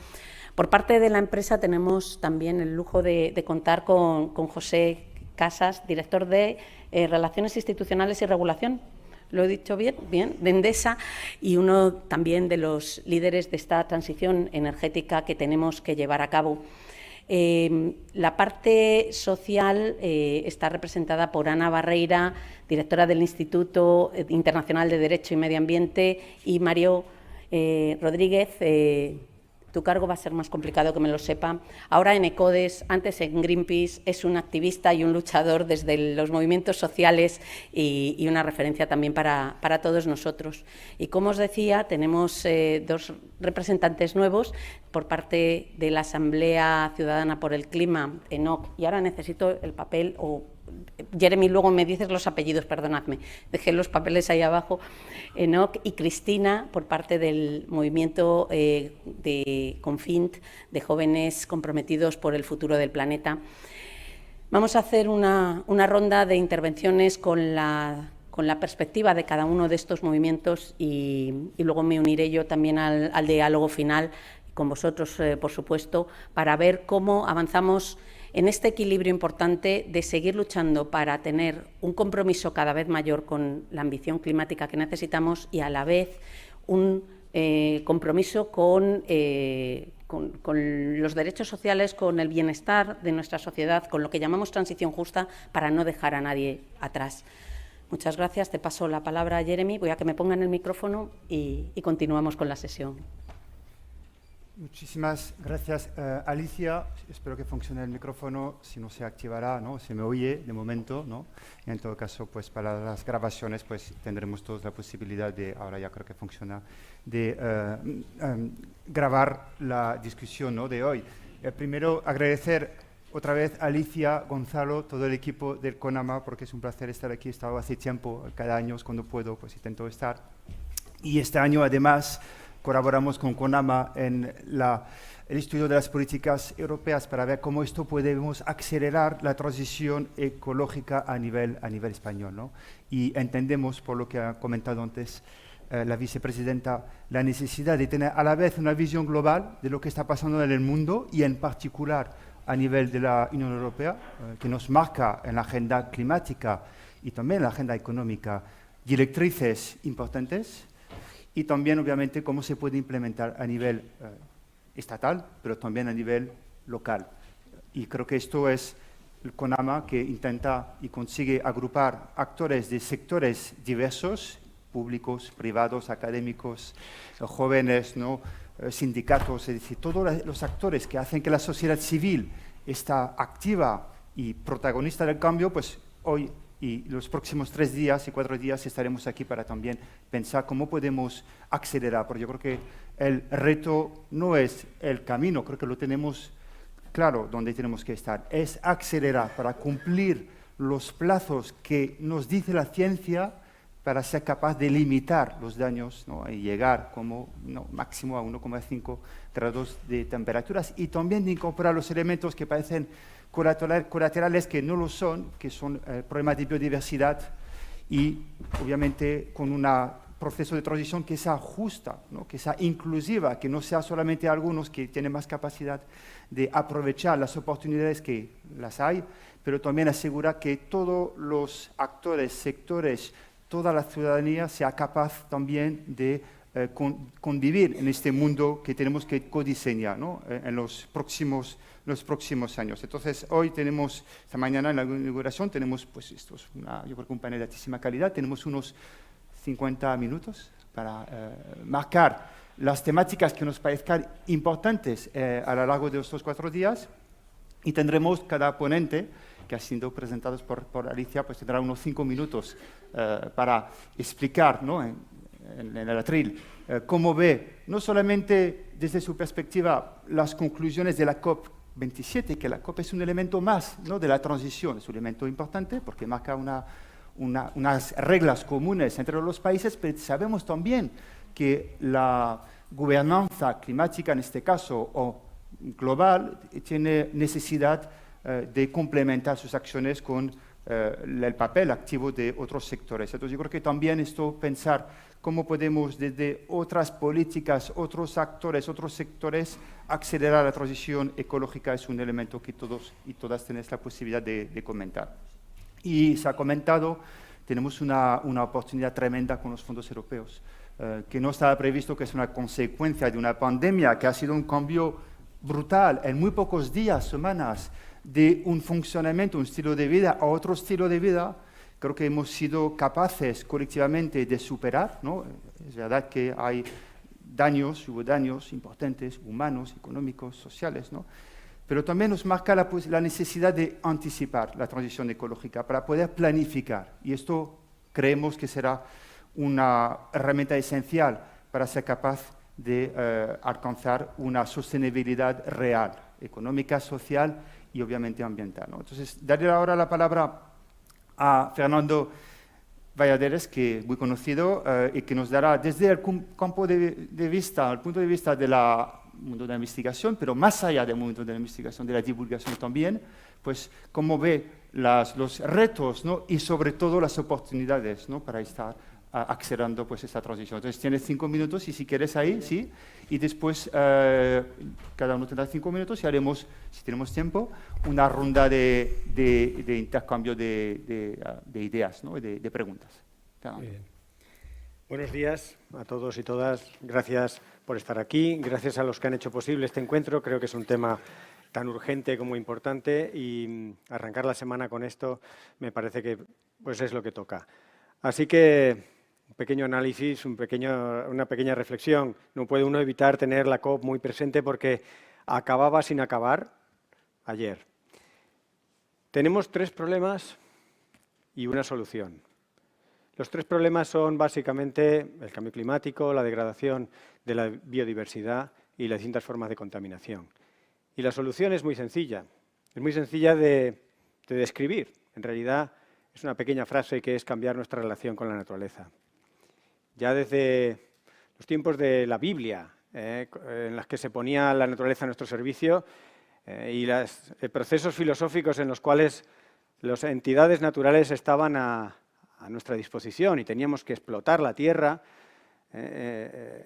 Por parte de la empresa tenemos también el lujo de contar con José Casas, director de Relaciones Institucionales y Regulación. ¿Lo he dicho bien? Bien, de Endesa, y uno también de los líderes de esta transición energética que tenemos que llevar a cabo. La parte social está representada por Ana Barreira, directora del Instituto Internacional de Derecho y Medio Ambiente, y Mario Rodríguez. Tu cargo va a ser más complicado que me lo sepa. Ahora en ECODES, antes en Greenpeace, es un activista y un luchador desde los movimientos sociales y una referencia también para todos nosotros. Y como os decía, tenemos 2 representantes nuevos por parte de la Asamblea Ciudadana por el Clima, ENOC, y ahora necesito el papel, o Jeremy, luego me dices los apellidos, perdonadme, dejé los papeles ahí abajo, ENOC, y Cristina, por parte del movimiento de Confint, de jóvenes comprometidos por el futuro del planeta. Vamos a hacer una ronda de intervenciones con la perspectiva de cada uno de estos movimientos y luego me uniré yo también al diálogo final con vosotros, por supuesto, para ver cómo avanzamos en este equilibrio importante de seguir luchando para tener un compromiso cada vez mayor con la ambición climática que necesitamos y a la vez un compromiso con los derechos sociales, con el bienestar de nuestra sociedad, con lo que llamamos transición justa, para no dejar a nadie atrás. Muchas gracias. Te paso la palabra a Jeremy. Voy a que me pongan el micrófono y continuamos con la sesión. Muchísimas gracias, Alicia. Espero que funcione el micrófono. Si no se activará, ¿no? Se me oye de momento, ¿no? En todo caso, pues para las grabaciones, pues tendremos todos la posibilidad de, ahora ya creo que funciona, de grabar la discusión, ¿no? De hoy. Primero, agradecer otra vez a Alicia, Gonzalo, todo el equipo del CONAMA, porque es un placer estar aquí. He estado hace tiempo, cada año cuando puedo, pues intento estar. Y este año, además, colaboramos con CONAMA en el estudio de las políticas europeas para ver cómo esto podemos acelerar la transición ecológica a nivel español, ¿no? Y entendemos, por lo que ha comentado antes la vicepresidenta, la necesidad de tener a la vez una visión global de lo que está pasando en el mundo y en particular a nivel de la Unión Europea, que nos marca en la agenda climática y también en la agenda económica directrices importantes. Y también, obviamente, cómo se puede implementar a nivel estatal, pero también a nivel local. Y creo que esto es el CONAMA, que intenta y consigue agrupar actores de sectores diversos, públicos, privados, académicos, jóvenes, ¿no? Sindicatos, es decir, todos los actores que hacen que la sociedad civil está activa y protagonista del cambio, pues hoy y los próximos 3 días y 4 días estaremos aquí para también pensar cómo podemos acelerar, porque yo creo que el reto no es el camino, creo que lo tenemos claro donde tenemos que estar, es acelerar para cumplir los plazos que nos dice la ciencia para ser capaz de limitar los daños, ¿no? Y llegar como máximo a 1,5 grados de temperaturas y también de incorporar los elementos que parecen colaterales que no lo son, que son problemas de biodiversidad y obviamente con un proceso de transición que sea justa, ¿no? Que sea inclusiva, que no sea solamente algunos que tienen más capacidad de aprovechar las oportunidades que las hay, pero también asegura que todos los actores, sectores, toda la ciudadanía sea capaz también de convivir en este mundo que tenemos que codiseñar, ¿no? En los próximos años. Entonces, hoy tenemos, esta mañana en la inauguración, tenemos, pues esto es yo creo que un panel de altísima calidad, tenemos unos 50 minutos para marcar las temáticas que nos parezcan importantes a lo largo de estos 4 días y tendremos cada ponente que ha sido presentados por Alicia, pues tendrá unos 5 minutos para explicar, ¿no? en el atril cómo ve, no solamente desde su perspectiva, las conclusiones de la COP27, que la COP es un elemento más, ¿no? de la transición, es un elemento importante porque marca unas reglas comunes entre los países, pero sabemos también que la gobernanza climática, en este caso, o global, tiene necesidad de complementar sus acciones con el papel activo de otros sectores. Entonces, yo creo que también esto, pensar cómo podemos desde otras políticas, otros actores, otros sectores, acelerar la transición ecológica es un elemento que todos y todas tenéis la posibilidad de comentar. Y se ha comentado, tenemos una oportunidad tremenda con los fondos europeos, que no estaba previsto, que es una consecuencia de una pandemia que ha sido un cambio brutal en muy pocos días, semanas, de un funcionamiento, un estilo de vida a otro estilo de vida. Creo que hemos sido capaces colectivamente de superar, ¿no? Es verdad que hay hubo daños importantes, humanos, económicos, sociales, ¿no? Pero también nos marca la necesidad de anticipar la transición ecológica para poder planificar. Y esto creemos que será una herramienta esencial para ser capaz de alcanzar una sostenibilidad real, económica, social y obviamente ambiental, ¿no? Entonces, daré ahora la palabra a Fernando Valladares, que es muy conocido y que nos dará desde el punto de vista del mundo de la investigación, pero más allá del mundo de la investigación, de la divulgación también, pues cómo ve los retos, ¿no? Y sobre todo las oportunidades, ¿no? Para estar acelerando pues esta transición. Entonces tienes 5 minutos y si quieres ahí, sí, y después cada uno tendrá 5 minutos y haremos, si tenemos tiempo, una ronda de intercambio de ideas, ¿no? de preguntas. Buenos días a todos y todas. Gracias por estar aquí. Gracias a los que han hecho posible este encuentro. Creo que es un tema tan urgente como importante y arrancar la semana con esto me parece que pues es lo que toca. Así que un pequeño análisis, una pequeña reflexión. No puede uno evitar tener la COP muy presente porque acababa sin acabar ayer. Tenemos 3 problemas y una solución. Los 3 problemas son básicamente el cambio climático, la degradación de la biodiversidad y las distintas formas de contaminación. Y la solución es muy sencilla de describir. En realidad es una pequeña frase que es cambiar nuestra relación con la naturaleza. Ya desde los tiempos de la Biblia, en las que se ponía la naturaleza a nuestro servicio, y los procesos filosóficos en los cuales las entidades naturales estaban a nuestra disposición y teníamos que explotar la tierra,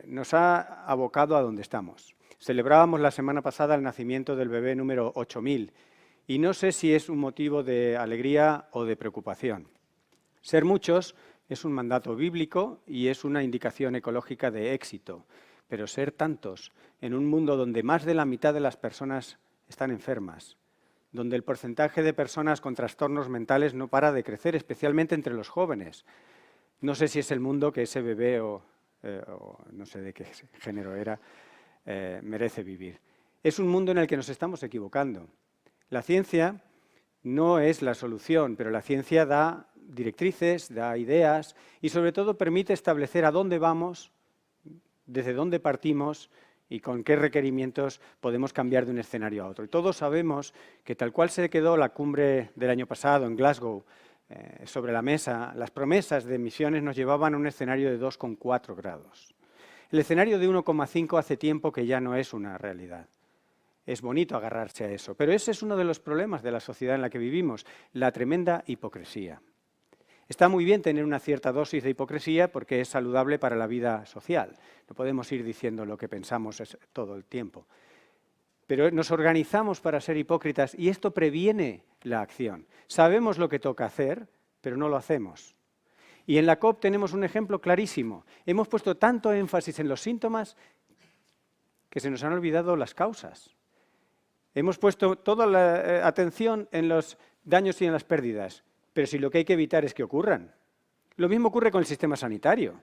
nos ha abocado a donde estamos. Celebrábamos la semana pasada el nacimiento del bebé número 8000 y no sé si es un motivo de alegría o de preocupación. Ser muchos es un mandato bíblico y es una indicación ecológica de éxito, pero ser tantos en un mundo donde más de la mitad de las personas están enfermas, donde el porcentaje de personas con trastornos mentales no para de crecer, especialmente entre los jóvenes. No sé si es el mundo que ese bebé o no sé de qué género era, merece vivir. Es un mundo en el que nos estamos equivocando. La ciencia no es la solución, pero la ciencia da directrices, da ideas y sobre todo permite establecer a dónde vamos, desde dónde partimos y con qué requerimientos podemos cambiar de un escenario a otro. Y todos sabemos que tal cual se quedó la cumbre del año pasado en Glasgow sobre la mesa, las promesas de emisiones nos llevaban a un escenario de 2,4 grados. El escenario de 1,5 hace tiempo que ya no es una realidad. Es bonito agarrarse a eso, pero ese es uno de los problemas de la sociedad en la que vivimos, la tremenda hipocresía. Está muy bien tener una cierta dosis de hipocresía porque es saludable para la vida social. No podemos ir diciendo lo que pensamos todo el tiempo. Pero nos organizamos para ser hipócritas y esto previene la acción. Sabemos lo que toca hacer, pero no lo hacemos. Y en la COP tenemos un ejemplo clarísimo. Hemos puesto tanto énfasis en los síntomas que se nos han olvidado las causas. Hemos puesto toda la atención en los daños y en las pérdidas, pero si lo que hay que evitar es que ocurran. Lo mismo ocurre con el sistema sanitario.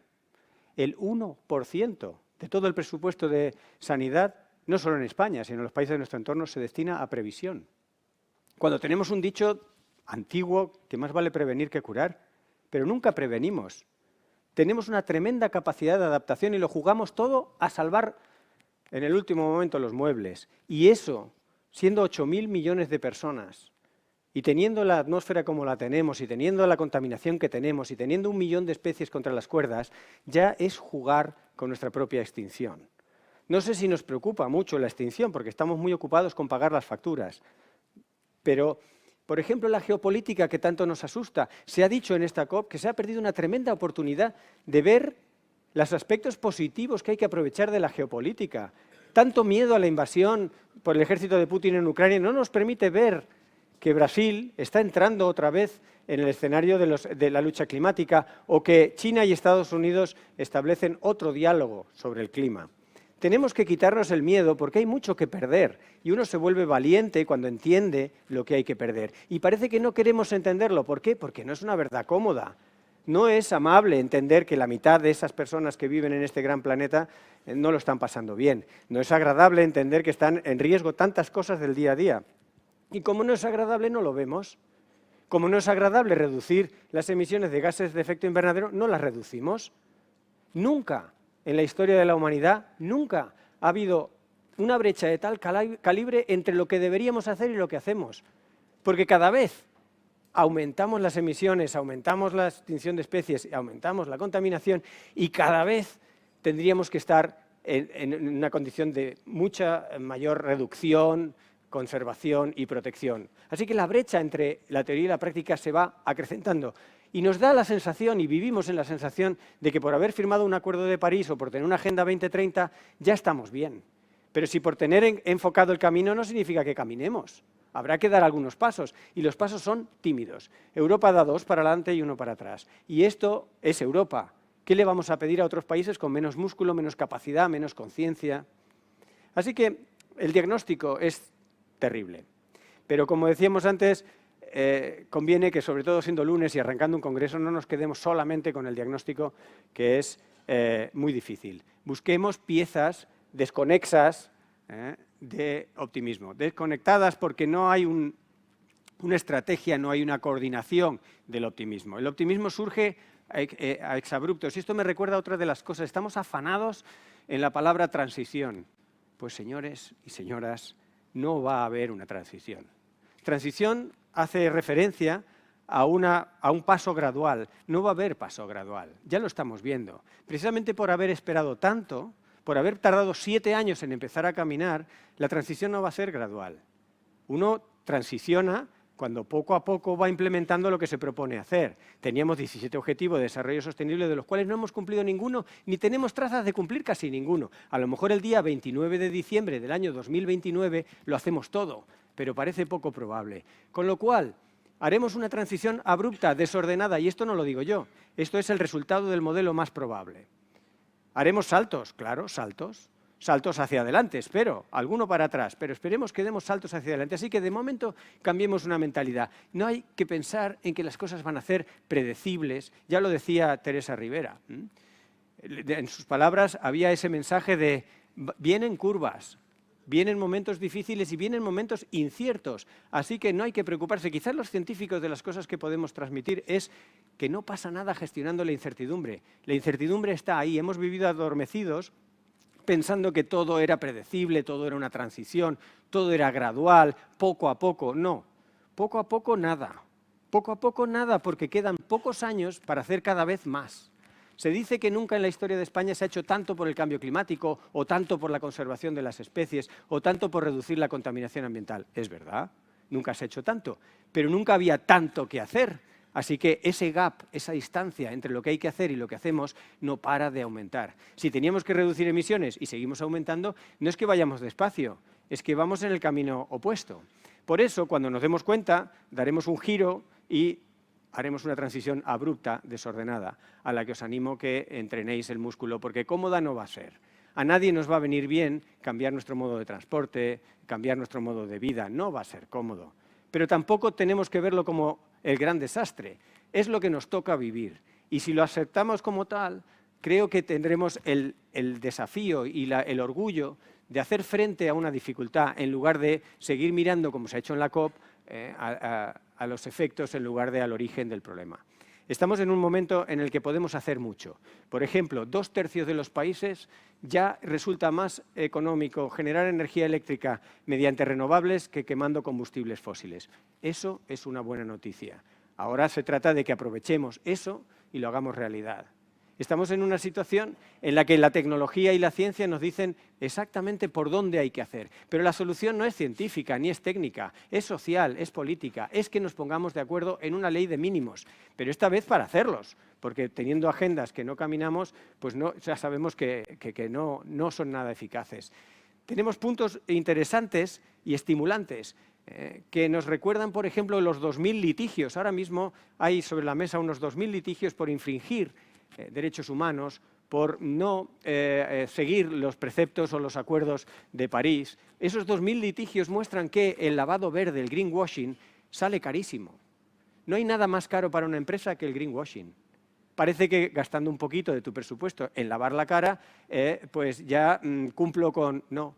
El 1% de todo el presupuesto de sanidad, no solo en España, sino en los países de nuestro entorno, se destina a previsión. Cuando tenemos un dicho antiguo que más vale prevenir que curar, pero nunca prevenimos. Tenemos una tremenda capacidad de adaptación y lo jugamos todo a salvar en el último momento los muebles. Y eso, siendo 8.000 millones de personas, y teniendo la atmósfera como la tenemos, y teniendo la contaminación que tenemos, y teniendo 1 millón de especies contra las cuerdas, ya es jugar con nuestra propia extinción. No sé si nos preocupa mucho la extinción, porque estamos muy ocupados con pagar las facturas. Pero, por ejemplo, la geopolítica que tanto nos asusta. Se ha dicho en esta COP que se ha perdido una tremenda oportunidad de ver los aspectos positivos que hay que aprovechar de la geopolítica. Tanto miedo a la invasión por el ejército de Putin en Ucrania no nos permite ver que Brasil está entrando otra vez en el escenario de la lucha climática o que China y Estados Unidos establecen otro diálogo sobre el clima. Tenemos que quitarnos el miedo porque hay mucho que perder y uno se vuelve valiente cuando entiende lo que hay que perder. Y parece que no queremos entenderlo. ¿Por qué? Porque no es una verdad cómoda. No es amable entender que la mitad de esas personas que viven en este gran planeta no lo están pasando bien. No es agradable entender que están en riesgo tantas cosas del día a día. Y como no es agradable, no lo vemos. Como no es agradable reducir las emisiones de gases de efecto invernadero, no las reducimos. Nunca en la historia de la humanidad, nunca ha habido una brecha de tal calibre entre lo que deberíamos hacer y lo que hacemos. Porque cada vez aumentamos las emisiones, aumentamos la extinción de especies, aumentamos la contaminación y cada vez tendríamos que estar en una condición de mucha mayor reducción, conservación y protección. Así que la brecha entre la teoría y la práctica se va acrecentando. Y nos da la sensación, y vivimos en la sensación, de que por haber firmado un Acuerdo de París o por tener una Agenda 2030 ya estamos bien. Pero si por tener enfocado el camino no significa que caminemos. Habrá que dar algunos pasos, y los pasos son tímidos. Europa da 2 para adelante y 1 para atrás. Y esto es Europa. ¿Qué le vamos a pedir a otros países con menos músculo, menos capacidad, menos conciencia? Así que el diagnóstico es terrible. Pero como decíamos antes, conviene que, sobre todo siendo lunes y arrancando un congreso, no nos quedemos solamente con el diagnóstico, que es muy difícil. Busquemos piezas desconexas de optimismo, desconectadas porque no hay una estrategia, no hay una coordinación del optimismo. El optimismo surge a exabruptos y esto me recuerda a otra de las cosas. Estamos afanados en la palabra transición. Pues señores y señoras, no va a haber una transición. Transición hace referencia a un paso gradual. No va a haber paso gradual, ya lo estamos viendo. Precisamente por haber esperado tanto, por haber tardado 7 años en empezar a caminar, la transición no va a ser gradual. Uno transiciona cuando poco a poco va implementando lo que se propone hacer. Teníamos 17 objetivos de desarrollo sostenible, de los cuales no hemos cumplido ninguno, ni tenemos trazas de cumplir casi ninguno. A lo mejor el día 29 de diciembre del año 2029 lo hacemos todo, pero parece poco probable. Con lo cual, haremos una transición abrupta, desordenada, y esto no lo digo yo, esto es el resultado del modelo más probable. Haremos saltos, claro, saltos. saltos hacia adelante, espero, alguno para atrás, pero esperemos que demos saltos hacia adelante. Así que de momento cambiemos una mentalidad. No hay que pensar en que las cosas van a ser predecibles, ya lo decía Teresa Rivera. En sus palabras había ese mensaje de vienen curvas, vienen momentos difíciles y vienen momentos inciertos, así que no hay que preocuparse. Quizás los científicos de las cosas que podemos transmitir es que no pasa nada gestionando la incertidumbre. La incertidumbre está ahí, hemos vivido adormecidos pensando que todo era predecible, todo era una transición, todo era gradual, poco a poco. No, poco a poco nada. Poco a poco nada, porque quedan pocos años para hacer cada vez más. Se dice que nunca en la historia de España se ha hecho tanto por el cambio climático, o tanto por la conservación de las especies, o tanto por reducir la contaminación ambiental. Es verdad, nunca se ha hecho tanto, pero nunca había tanto que hacer. Así que ese gap, esa distancia entre lo que hay que hacer y lo que hacemos no para de aumentar. Si teníamos que reducir emisiones y seguimos aumentando, no es que vayamos despacio, es que vamos en el camino opuesto. Por eso, cuando nos demos cuenta, daremos un giro y haremos una transición abrupta, desordenada, a la que os animo que entrenéis el músculo, porque cómoda no va a ser. A nadie nos va a venir bien cambiar nuestro modo de transporte, cambiar nuestro modo de vida, no va a ser cómodo. Pero tampoco tenemos que verlo como el gran desastre. Es lo que nos toca vivir. Y si lo aceptamos como tal, creo que tendremos el desafío y el orgullo de hacer frente a una dificultad en lugar de seguir mirando, como se ha hecho en la COP, a los efectos en lugar de al origen del problema. Estamos en un momento en el que podemos hacer mucho. Por ejemplo, 2/3 de los países ya resulta más económico generar energía eléctrica mediante renovables que quemando combustibles fósiles. Eso es una buena noticia. Ahora se trata de que aprovechemos eso y lo hagamos realidad. Estamos en una situación en la que la tecnología y la ciencia nos dicen exactamente por dónde hay que hacer. Pero la solución no es científica ni es técnica, es social, es política, es que nos pongamos de acuerdo en una ley de mínimos. Pero esta vez para hacerlos, porque teniendo agendas que no caminamos, pues no, ya sabemos que no son nada eficaces. Tenemos puntos interesantes y estimulantes que nos recuerdan, por ejemplo, los 2000 litigios. Ahora mismo hay sobre la mesa unos 2000 litigios por infringir derechos humanos, por no seguir los preceptos o los acuerdos de París. Esos 2000 litigios muestran que el lavado verde, el greenwashing, sale carísimo. No hay nada más caro para una empresa que el greenwashing. Parece que gastando un poquito de tu presupuesto en lavar la cara, pues ya cumplo con... No,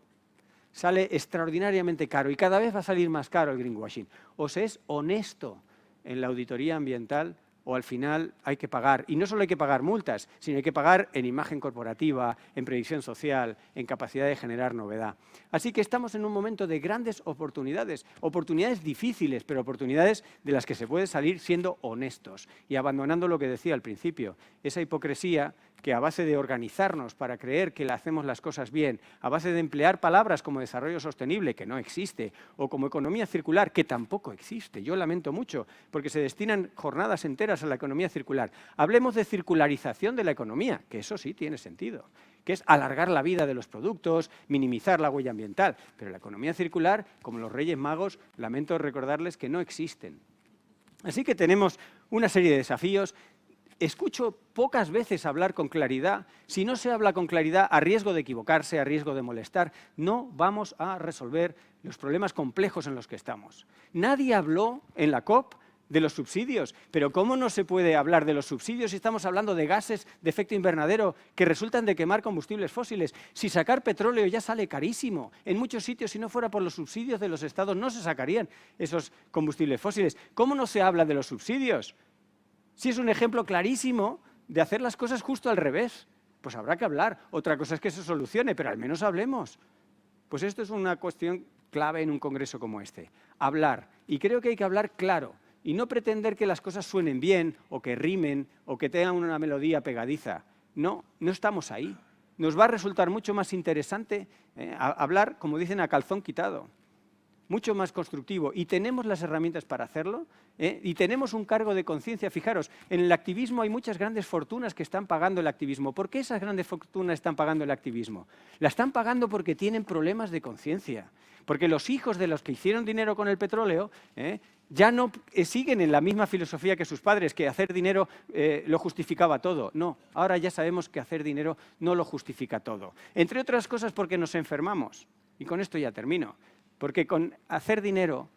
sale extraordinariamente caro y cada vez va a salir más caro el greenwashing. O se es honesto en la auditoría ambiental o al final hay que pagar. Y no solo hay que pagar multas, sino hay que pagar en imagen corporativa, en previsión social, en capacidad de generar novedad. Así que estamos en un momento de grandes oportunidades, oportunidades difíciles, pero oportunidades de las que se puede salir siendo honestos y abandonando lo que decía al principio, esa hipocresía que a base de organizarnos para creer que hacemos las cosas bien, a base de emplear palabras como desarrollo sostenible, que no existe, o como economía circular, que tampoco existe. Yo lamento mucho, porque se destinan jornadas enteras a la economía circular. Hablemos de circularización de la economía, que eso sí tiene sentido, que es alargar la vida de los productos, minimizar la huella ambiental. Pero la economía circular, como los Reyes Magos, lamento recordarles que no existen. Así que tenemos una serie de desafíos. Escucho pocas veces hablar con claridad. Si no se habla con claridad, a riesgo de equivocarse, a riesgo de molestar, no vamos a resolver los problemas complejos en los que estamos. Nadie habló en la COP de los subsidios, pero ¿cómo no se puede hablar de los subsidios si estamos hablando de gases de efecto invernadero que resultan de quemar combustibles fósiles? Si sacar petróleo ya sale carísimo, en muchos sitios, si no fuera por los subsidios de los estados, no se sacarían esos combustibles fósiles. ¿Cómo no se habla de los subsidios? Si es un ejemplo clarísimo de hacer las cosas justo al revés, pues habrá que hablar. Otra cosa es que se solucione, pero al menos hablemos. Pues esto es una cuestión clave en un congreso como este. Hablar. Y creo que hay que hablar claro y no pretender que las cosas suenen bien o que rimen o que tengan una melodía pegadiza. No, no estamos ahí. Nos va a resultar mucho más interesante hablar, como dicen, a calzón quitado. Mucho más constructivo, y tenemos las herramientas para hacerlo, y tenemos un cargo de conciencia. Fijaros, en el activismo hay muchas grandes fortunas que están pagando el activismo. ¿Por qué esas grandes fortunas están pagando el activismo? La están pagando porque tienen problemas de conciencia, porque los hijos de los que hicieron dinero con el petróleo ya no siguen en la misma filosofía que sus padres, que hacer dinero lo justificaba todo. No, ahora ya sabemos que hacer dinero no lo justifica todo. Entre otras cosas porque nos enfermamos. Y con esto ya termino. Porque con hacer dinero,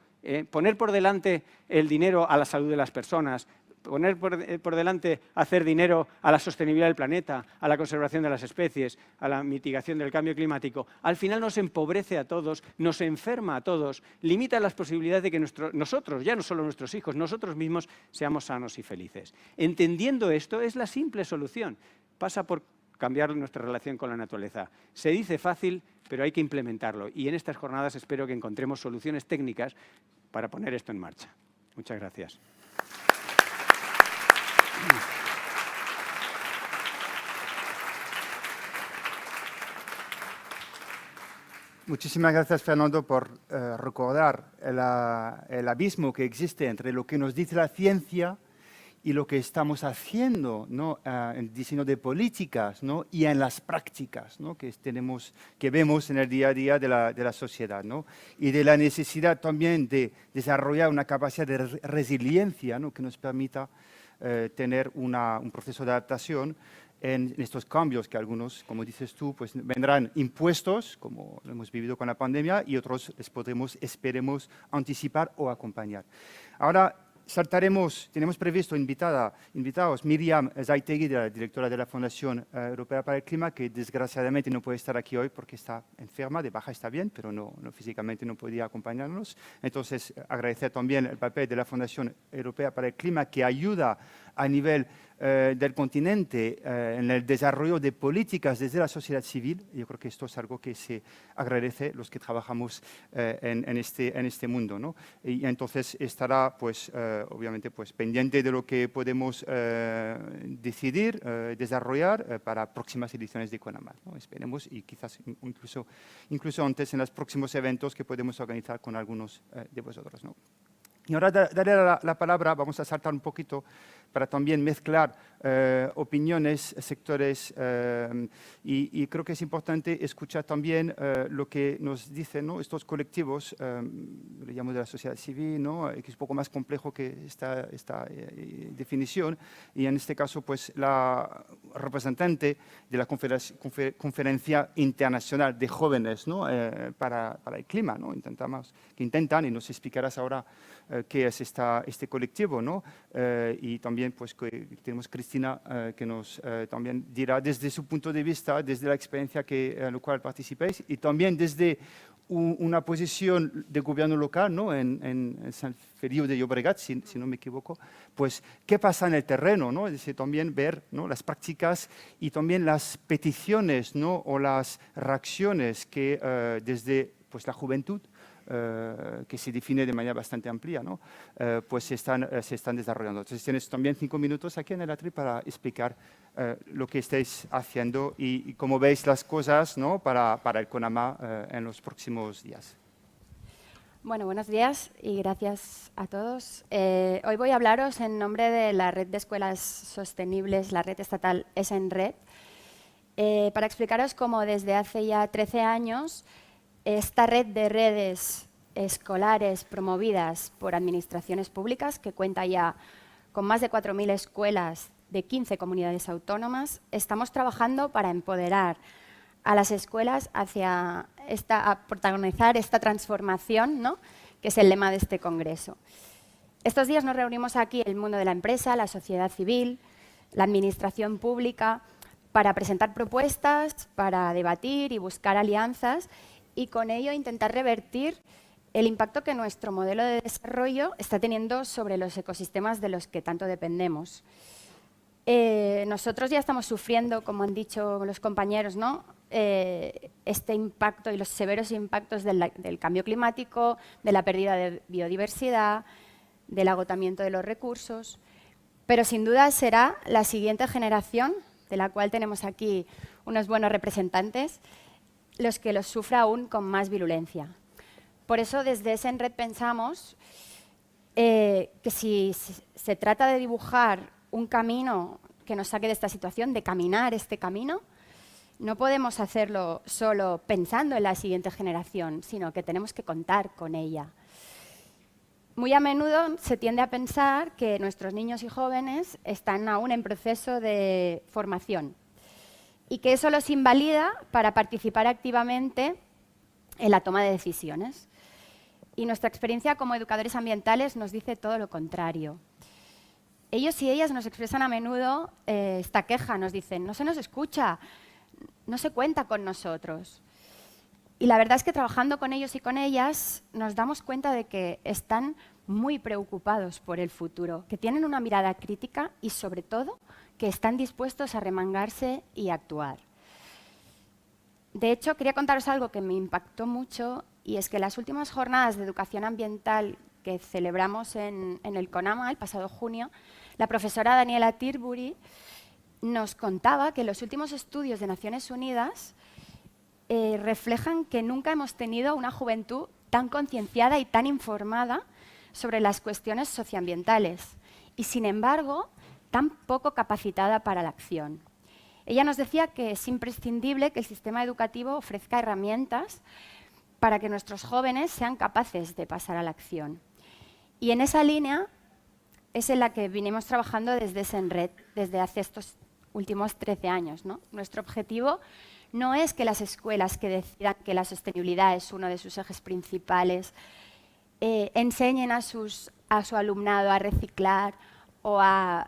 poner por delante el dinero a la salud de las personas, poner por delante hacer dinero a la sostenibilidad del planeta, a la conservación de las especies, a la mitigación del cambio climático, al final nos empobrece a todos, nos enferma a todos, limita las posibilidades de que nosotros, ya no solo nuestros hijos, nosotros mismos seamos sanos y felices. Entendiendo esto es la simple solución. Pasa por cambiar nuestra relación con la naturaleza. Se dice fácil, pero hay que implementarlo. Y en estas jornadas espero que encontremos soluciones técnicas para poner esto en marcha. Muchas gracias. Muchísimas gracias, Fernando, por recordar el abismo que existe entre lo que nos dice la ciencia y lo que estamos haciendo, ¿no? En el diseño de políticas, ¿no? Y en las prácticas, ¿no? que vemos en el día a día de la sociedad, ¿no? Y de la necesidad también de desarrollar una capacidad de resiliencia, ¿no? Que nos permita tener un proceso de adaptación en estos cambios que algunos, como dices tú, pues vendrán impuestos, como lo hemos vivido con la pandemia, y otros les esperemos anticipar o acompañar. Ahora tenemos previsto invitados Miriam Zaitegui, la directora de la Fundación Europea para el Clima, que desgraciadamente no puede estar aquí hoy porque está enferma, de baja está bien, pero no físicamente no podía acompañarnos. Entonces, agradecer también el papel de la Fundación Europea para el Clima, que ayuda a nivel del continente en el desarrollo de políticas desde la sociedad civil. Yo creo que esto es algo que se agradece los que trabajamos en este mundo, ¿no? Y entonces estará, pues, obviamente, pues, pendiente de lo que podemos decidir, desarrollar para próximas ediciones de CONAMA, ¿no? Esperemos, y quizás incluso antes en los próximos eventos que podemos organizar con algunos de vosotros, ¿no? Y ahora daré la palabra, vamos a saltar un poquito para también mezclar opiniones, sectores, y creo que es importante escuchar también lo que nos dicen, ¿no? Estos colectivos, le llamo de la sociedad civil, ¿no? Que es un poco más complejo que esta definición, y en este caso pues la representante de la Conferencia Internacional de Jóvenes, ¿no? para el Clima, ¿no? que intentan, y nos explicarás ahora qué es este colectivo, ¿no? Y también pues que tenemos Cristina que nos también dirá desde su punto de vista, desde la experiencia en la cual participáis, y también desde una posición de gobierno local, ¿no? en San Feliu de Llobregat, si no me equivoco, pues qué pasa en el terreno, ¿no? Es decir, también ver, ¿no? las prácticas y también las peticiones, ¿no? o las reacciones que desde pues, la juventud, que se define de manera bastante amplia, ¿no? Pues se están desarrollando. Entonces tienes también 5 minutos aquí en el Atri para explicar lo que estáis haciendo y cómo veis las cosas, ¿no? para el CONAMA en los próximos días. Bueno, buenos días y gracias a todos. Hoy voy a hablaros en nombre de la Red de Escuelas Sostenibles, la red estatal ESENRED, para explicaros cómo desde hace ya 13 años esta red de redes escolares promovidas por administraciones públicas, que cuenta ya con más de 4.000 escuelas de 15 comunidades autónomas, estamos trabajando para empoderar a las escuelas a protagonizar esta transformación, ¿no? que es el lema de este congreso. Estos días nos reunimos aquí el mundo de la empresa, la sociedad civil, la administración pública, para presentar propuestas, para debatir y buscar alianzas, y con ello intentar revertir el impacto que nuestro modelo de desarrollo está teniendo sobre los ecosistemas de los que tanto dependemos. Nosotros ya estamos sufriendo, como han dicho los compañeros, ¿no? Este impacto y los severos impactos del cambio climático, de la pérdida de biodiversidad, del agotamiento de los recursos, pero sin duda será la siguiente generación, de la cual tenemos aquí unos buenos representantes, los que los sufra aún con más virulencia. Por eso, desde ESENRED pensamos que si se trata de dibujar un camino que nos saque de esta situación, de caminar este camino, No podemos hacerlo solo pensando en la siguiente generación, sino que tenemos que contar con ella. Muy a menudo se tiende a pensar que nuestros niños y jóvenes están aún en proceso de formación y que eso los invalida para participar activamente en la toma de decisiones. Y nuestra experiencia como educadores ambientales nos dice todo lo contrario. Ellos y ellas nos expresan a menudo esta queja, nos dicen, no se nos escucha, no se cuenta con nosotros. Y la verdad es que trabajando con ellos y con ellas nos damos cuenta de que están muy preocupados por el futuro, que tienen una mirada crítica y sobre todo que están dispuestos a remangarse y actuar. De hecho, quería contaros algo que me impactó mucho y es que las últimas jornadas de educación ambiental que celebramos en el CONAMA el pasado junio, la profesora Daniela Tirbury nos contaba que los últimos estudios de Naciones Unidas reflejan que nunca hemos tenido una juventud tan concienciada y tan informada sobre las cuestiones socioambientales y, sin embargo, tan poco capacitada para la acción. Ella nos decía que es imprescindible que el sistema educativo ofrezca herramientas para que nuestros jóvenes sean capaces de pasar a la acción. Y en esa línea es en la que vinimos trabajando desde Esenred, desde hace estos últimos 13 años, ¿no? Nuestro objetivo no es que las escuelas que decidan que la sostenibilidad es uno de sus ejes principales enseñen a su alumnado a reciclar o a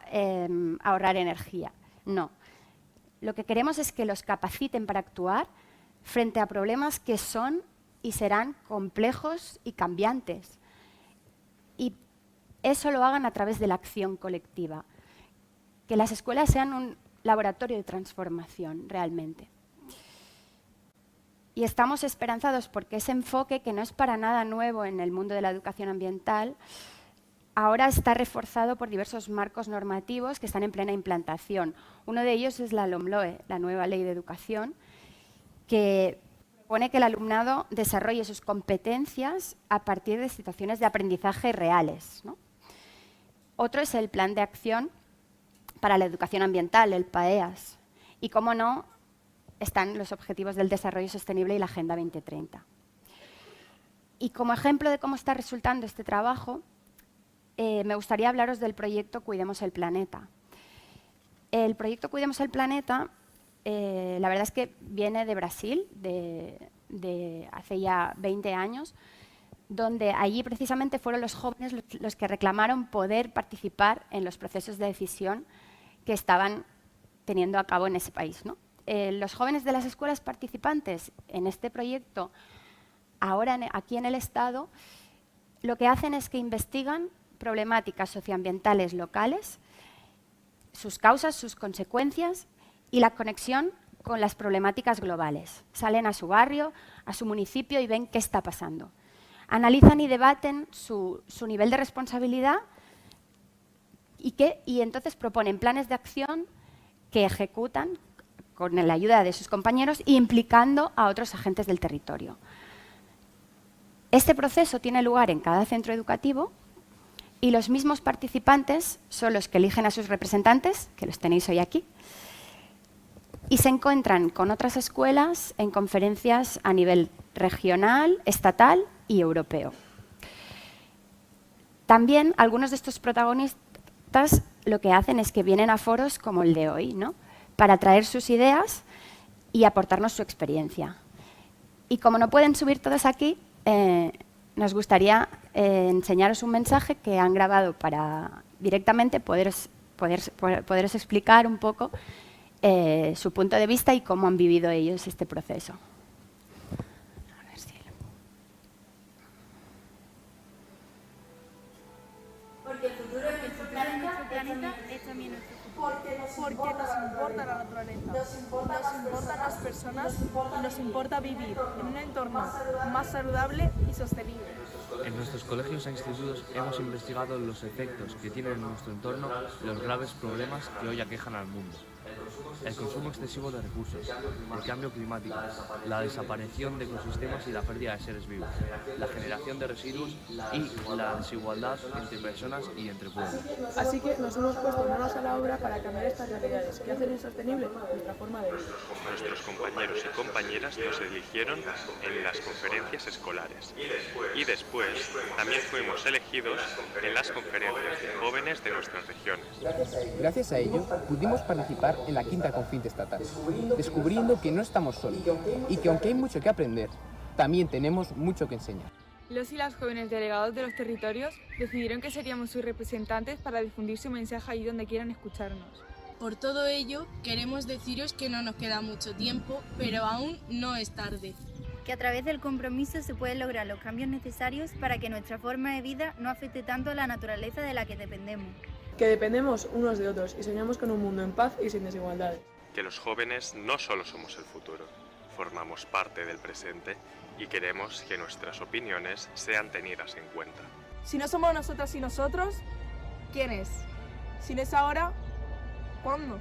ahorrar energía. No. Lo que queremos es que los capaciten para actuar frente a problemas que son y serán complejos y cambiantes. Y eso lo hagan a través de la acción colectiva. Que las escuelas sean un laboratorio de transformación, realmente. Y estamos esperanzados porque ese enfoque, que no es para nada nuevo en el mundo de la educación ambiental, ahora está reforzado por diversos marcos normativos que están en plena implantación. Uno de ellos es la LOMLOE, la nueva Ley de Educación, que propone que el alumnado desarrolle sus competencias a partir de situaciones de aprendizaje reales, ¿no? Otro es el Plan de Acción para la Educación Ambiental, el PAEAS. Y, cómo no, están los Objetivos del Desarrollo Sostenible y la Agenda 2030. Y como ejemplo de cómo está resultando este trabajo, me gustaría hablaros del proyecto Cuidemos el Planeta. El proyecto Cuidemos el Planeta, la verdad es que viene de Brasil, de hace ya 20 años, donde allí precisamente fueron los jóvenes los que reclamaron poder participar en los procesos de decisión que estaban teniendo a cabo en ese país, ¿no? Los jóvenes de las escuelas participantes en este proyecto, ahora aquí en el Estado, lo que hacen es que investigan problemáticas socioambientales locales, sus causas, sus consecuencias y la conexión con las problemáticas globales. Salen a su barrio, a su municipio y ven qué está pasando. Analizan y debaten su nivel de responsabilidad y entonces proponen planes de acción que ejecutan con la ayuda de sus compañeros e implicando a otros agentes del territorio. Este proceso tiene lugar en cada centro educativo y los mismos participantes son los que eligen a sus representantes, que los tenéis hoy aquí, y se encuentran con otras escuelas en conferencias a nivel regional, estatal y europeo. También algunos de estos protagonistas lo que hacen es que vienen a foros como el de hoy, ¿no?, para traer sus ideas y aportarnos su experiencia. Y como no pueden subir todos aquí, nos gustaría enseñaros un mensaje que han grabado para directamente poderos explicar un poco su punto de vista y cómo han vivido ellos este proceso. A ver si... Porque el futuro de nuestro planeta es también nuestro futuro. Porque nos importa la naturaleza, nos importan las personas y nos importa vivir en un entorno más saludable y sostenible. En nuestros colegios e institutos hemos investigado los efectos que tienen en nuestro entorno los graves problemas que hoy aquejan al mundo. el consumo excesivo de recursos, el cambio climático, la desaparición de ecosistemas y la pérdida de seres vivos, la generación de residuos y la desigualdad entre personas y entre pueblos. Así que nos hemos puesto manos a la obra para cambiar estas realidades que hacen insostenible nuestra forma de vida. Nuestros compañeros y compañeras nos eligieron en las conferencias escolares y después también fuimos elegidos en las conferencias de jóvenes de nuestras regiones. Gracias a ello, pudimos participar en la quinta conferencia estatal, descubriendo que no estamos solos y que aunque hay mucho que aprender, también tenemos mucho que enseñar. Los y las jóvenes delegados de los territorios decidieron que seríamos sus representantes para difundir su mensaje ahí donde quieran escucharnos. Por todo ello, queremos deciros que no nos queda mucho tiempo, pero aún no es tarde. Que a través del compromiso se pueden lograr los cambios necesarios para que nuestra forma de vida no afecte tanto a la naturaleza de la que dependemos. Que dependemos unos de otros y soñamos con un mundo en paz y sin desigualdades. Que los jóvenes no solo somos el futuro, formamos parte del presente y queremos que nuestras opiniones sean tenidas en cuenta. Si no somos nosotras y nosotros, ¿quién es? Si no es ahora, ¿cuándo?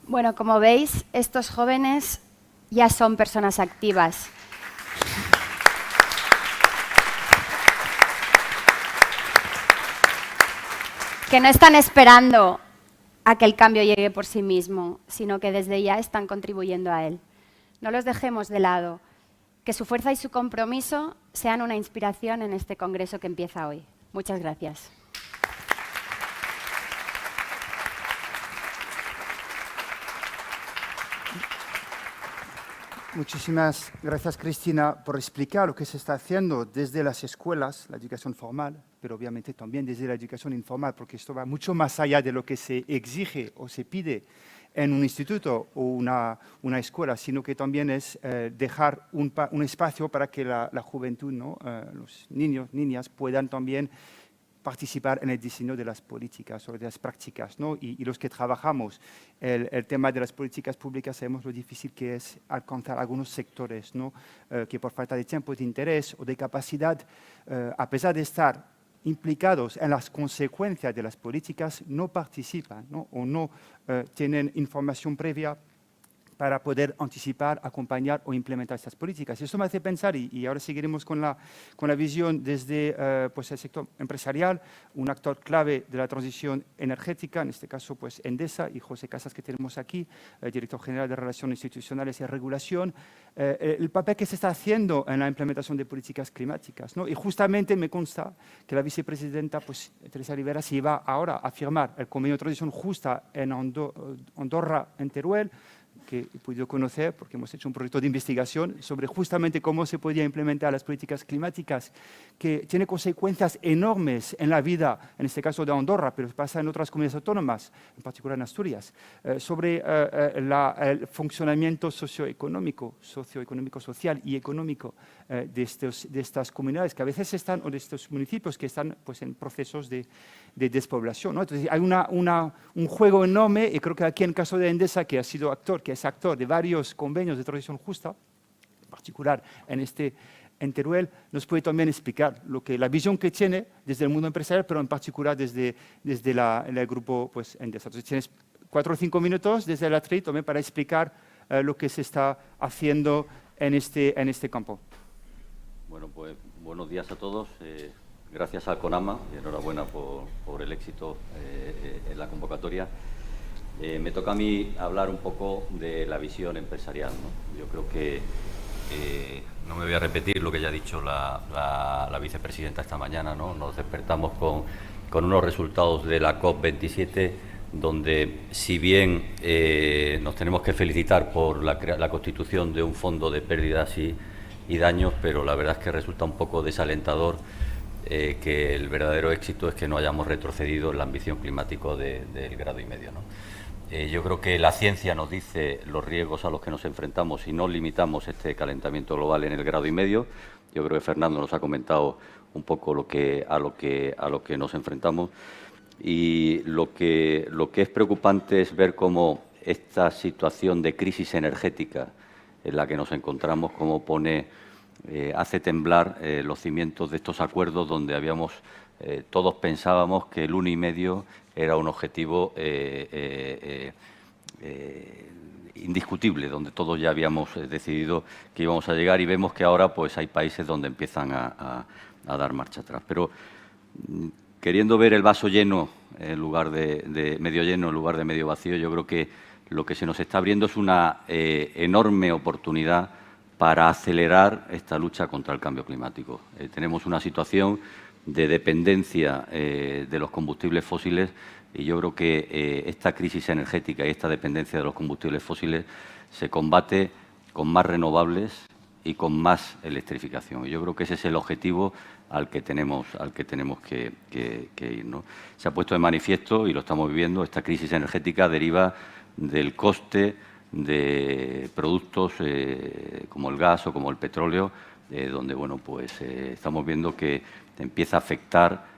Bueno, como veis, estos jóvenes ya son personas activas. Que no están esperando a que el cambio llegue por sí mismo, sino que desde ya están contribuyendo a él. No los dejemos de lado. Que su fuerza y su compromiso sean una inspiración en este congreso que empieza hoy. Muchas gracias. Muchísimas gracias, Cristina, por explicar lo que se está haciendo desde las escuelas, la educación formal, pero obviamente también desde la educación informal, porque esto va mucho más allá de lo que se exige o se pide en un instituto o una escuela, sino que también es dejar un espacio para que la juventud, ¿no? Los niños, niñas, puedan también participar en el diseño de las políticas o de las prácticas, ¿no? Y los que trabajamos el tema de las políticas públicas sabemos lo difícil que es alcanzar algunos sectores, ¿no? Que por falta de tiempo, de interés o de capacidad, a pesar de estar implicados en las consecuencias de las políticas, no participan, ¿no? O no tienen información previa para poder anticipar, acompañar o implementar estas políticas. Esto me hace pensar, y ahora seguiremos con la visión desde pues el sector empresarial, un actor clave de la transición energética, en este caso pues Endesa y José Casas, que tenemos aquí, director general de Relaciones Institucionales y Regulación, el papel que se está haciendo en la implementación de políticas climáticas, ¿no? Y justamente me consta que la vicepresidenta, pues, Teresa Rivera, se va ahora a firmar el convenio de transición justa en Andorra, en Teruel, que he podido conocer porque hemos hecho un proyecto de investigación sobre justamente cómo se podía implementar las políticas climáticas, que tiene consecuencias enormes en la vida, en este caso de Andorra, pero pasa en otras comunidades autónomas, en particular en Asturias, sobre el funcionamiento socioeconómico, social y económico de estas comunidades que a veces están, o de estos municipios que están pues, en procesos de despoblación, ¿no? Entonces hay un juego enorme, y creo que aquí en el caso de Endesa, que es actor de varios convenios de transición justa, en particular en Teruel, nos puede también explicar la visión que tiene desde el mundo empresarial, pero en particular desde el grupo pues, Endesa. Entonces tienes 4 o 5 minutos desde el atril también para explicar lo que se está haciendo en este campo. Bueno, pues buenos días a todos. Gracias al CONAMA y enhorabuena por el éxito en la convocatoria. Me toca a mí hablar un poco de la visión empresarial, ¿no? Yo creo que no me voy a repetir lo que ya ha dicho la vicepresidenta esta mañana, ¿no? Nos despertamos con unos resultados de la COP27 donde, si bien nos tenemos que felicitar por la constitución de un fondo de pérdidas y daños, pero la verdad es que resulta un poco desalentador que el verdadero éxito es que no hayamos retrocedido en la ambición climática del 1,5 grados, ¿no? Yo creo que la ciencia nos dice los riesgos a los que nos enfrentamos si no limitamos este calentamiento global en el 1,5 grados. Yo creo que Fernando nos ha comentado un poco a lo que nos enfrentamos, y lo que es preocupante es ver cómo esta situación de crisis energética en la que nos encontramos, cómo hace temblar los cimientos de estos acuerdos donde todos pensábamos que el 1,5 era un objetivo indiscutible, donde todos ya habíamos decidido que íbamos a llegar, y vemos que ahora pues hay países donde empiezan a dar marcha atrás. Pero queriendo ver el vaso lleno en lugar de medio lleno, en lugar de medio vacío, yo creo que lo que se nos está abriendo es una enorme oportunidad para acelerar esta lucha contra el cambio climático. Tenemos una situación de dependencia de los combustibles fósiles, y yo creo que esta crisis energética y esta dependencia de los combustibles fósiles se combate con más renovables y con más electrificación. Y yo creo que ese es el objetivo al que tenemos que ir, ¿no? Se ha puesto de manifiesto, y lo estamos viviendo, esta crisis energética deriva del coste de productos como el gas o como el petróleo, donde bueno, pues, estamos viendo que empieza a afectar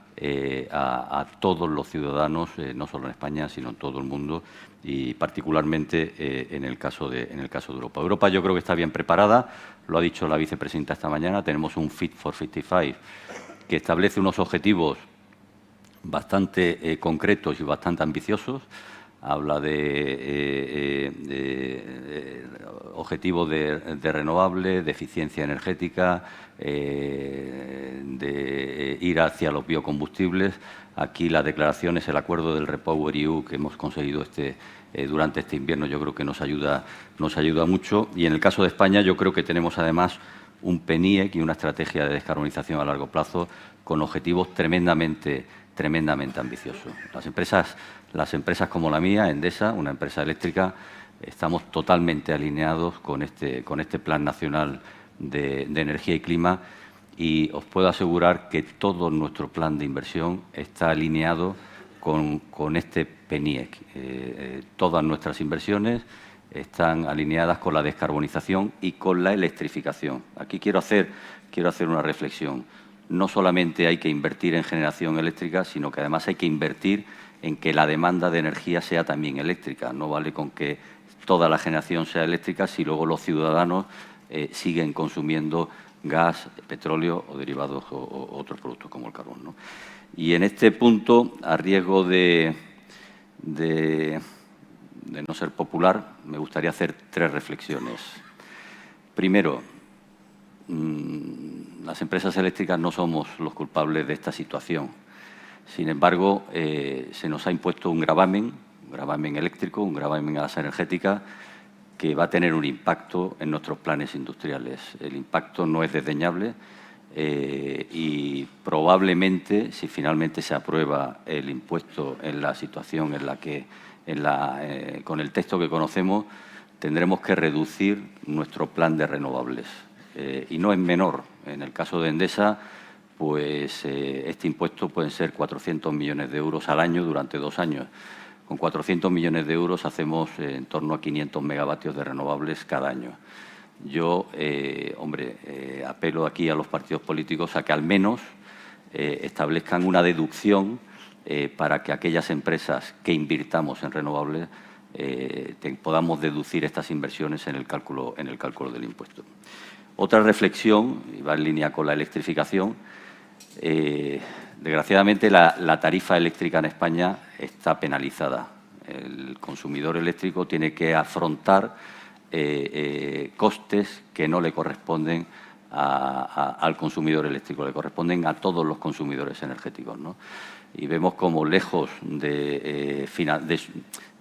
a todos los ciudadanos, no solo en España, sino en todo el mundo, y particularmente en el caso de Europa. Europa yo creo que está bien preparada, lo ha dicho la vicepresidenta esta mañana. Tenemos un Fit for 55 que establece unos objetivos bastante concretos y bastante ambiciosos. Habla de objetivos de renovable, de eficiencia energética, de ir hacia los biocombustibles. Aquí la declaración es el acuerdo del REPowerEU que hemos conseguido durante este invierno. Yo creo que nos ayuda mucho. Y en el caso de España yo creo que tenemos además un PNIEC y una estrategia de descarbonización a largo plazo con objetivos tremendamente ambiciosos. Las empresas como la mía, Endesa, una empresa eléctrica, estamos totalmente alineados con este Plan Nacional de Energía y Clima, y os puedo asegurar que todo nuestro plan de inversión está alineado con este PNIEC. Todas nuestras inversiones están alineadas con la descarbonización y con la electrificación. Aquí quiero hacer una reflexión. No solamente hay que invertir en generación eléctrica, sino que además hay que invertir en que la demanda de energía sea también eléctrica. No vale con que toda la generación sea eléctrica si luego los ciudadanos siguen consumiendo gas, petróleo o derivados o otros productos como el carbón, ¿no? Y en este punto, a riesgo de no ser popular, me gustaría hacer 3 reflexiones. Primero, las empresas eléctricas no somos los culpables de esta situación. Sin embargo, se nos ha impuesto un gravamen eléctrico, un gravamen a las energéticas, que va a tener un impacto en nuestros planes industriales. El impacto no es desdeñable y probablemente, si finalmente se aprueba el impuesto en la situación en la que, con el texto que conocemos, tendremos que reducir nuestro plan de renovables. Y no es menor. En el caso de Endesa, pues este impuesto pueden ser 400 millones de euros al año durante 2 años. Con 400 millones de euros hacemos en torno a 500 megavatios de renovables cada año. Yo, apelo aquí a los partidos políticos a que al menos establezcan una deducción para que aquellas empresas que invirtamos en renovables podamos deducir estas inversiones en el cálculo del impuesto. Otra reflexión, y va en línea con la electrificación. Desgraciadamente, la tarifa eléctrica en España está penalizada. El consumidor eléctrico tiene que afrontar costes que no le corresponden al consumidor eléctrico, le corresponden a todos los consumidores energéticos, ¿no? Y vemos como, lejos de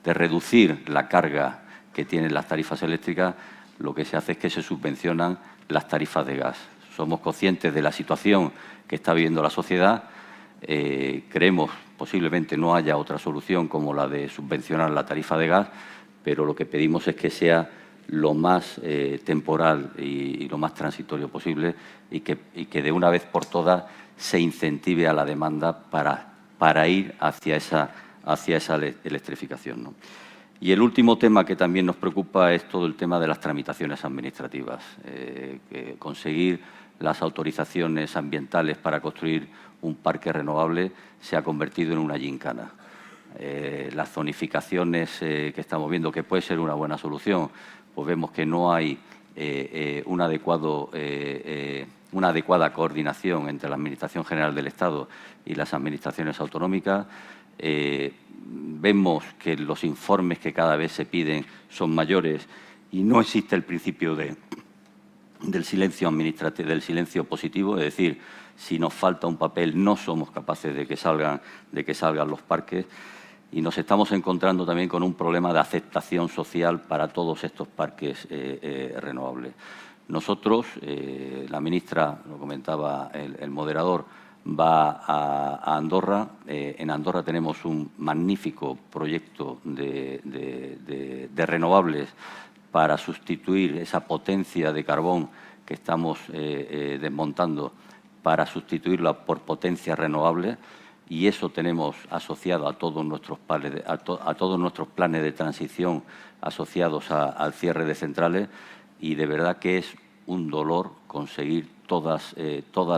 reducir la carga que tienen las tarifas eléctricas, lo que se hace es que se subvencionan las tarifas de gas. Somos conscientes de la situación que está viviendo la sociedad. Creemos posiblemente no haya otra solución como la de subvencionar la tarifa de gas, pero lo que pedimos es que sea lo más temporal y lo más transitorio posible, y que de una vez por todas se incentive a la demanda para ir hacia esa electrificación, ¿no? Y el último tema que también nos preocupa es todo el tema de las tramitaciones administrativas. Conseguir las autorizaciones ambientales para construir un parque renovable se ha convertido en una gincana. Las zonificaciones que estamos viendo, que puede ser una buena solución, pues vemos que no hay una adecuada coordinación entre la Administración General del Estado y las administraciones autonómicas. vemos que los informes que cada vez se piden son mayores y no existe el principio del silencio administrativo, del silencio positivo, es decir, si nos falta un papel no somos capaces de que salgan los parques, y nos estamos encontrando también con un problema de aceptación social para todos estos parques renovables. Nosotros, la ministra, lo comentaba el moderador, va a Andorra. En Andorra tenemos un magnífico proyecto de renovables para sustituir esa potencia de carbón que estamos desmontando, para sustituirla por potencias renovables, y eso tenemos asociado a todos nuestros planes de transición asociados al cierre de centrales, y de verdad que es un dolor conseguir todas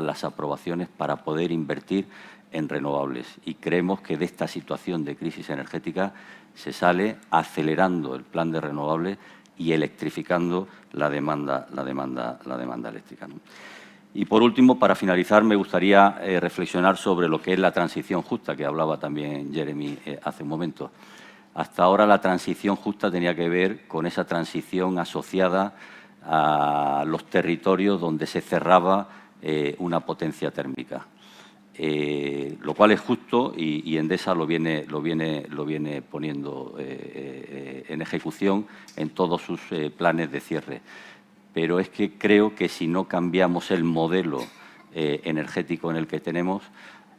las aprobaciones para poder invertir en renovables. Y creemos que de esta situación de crisis energética se sale acelerando el plan de renovables y electrificando la demanda eléctrica, ¿no? Y, por último, para finalizar, me gustaría reflexionar sobre lo que es la transición justa, que hablaba también Jeremy hace un momento. Hasta ahora la transición justa tenía que ver con esa transición asociada a los territorios donde se cerraba una potencia térmica, lo cual es justo y Endesa lo viene poniendo en ejecución en todos sus planes de cierre. Pero es que creo que si no cambiamos el modelo energético en el que tenemos,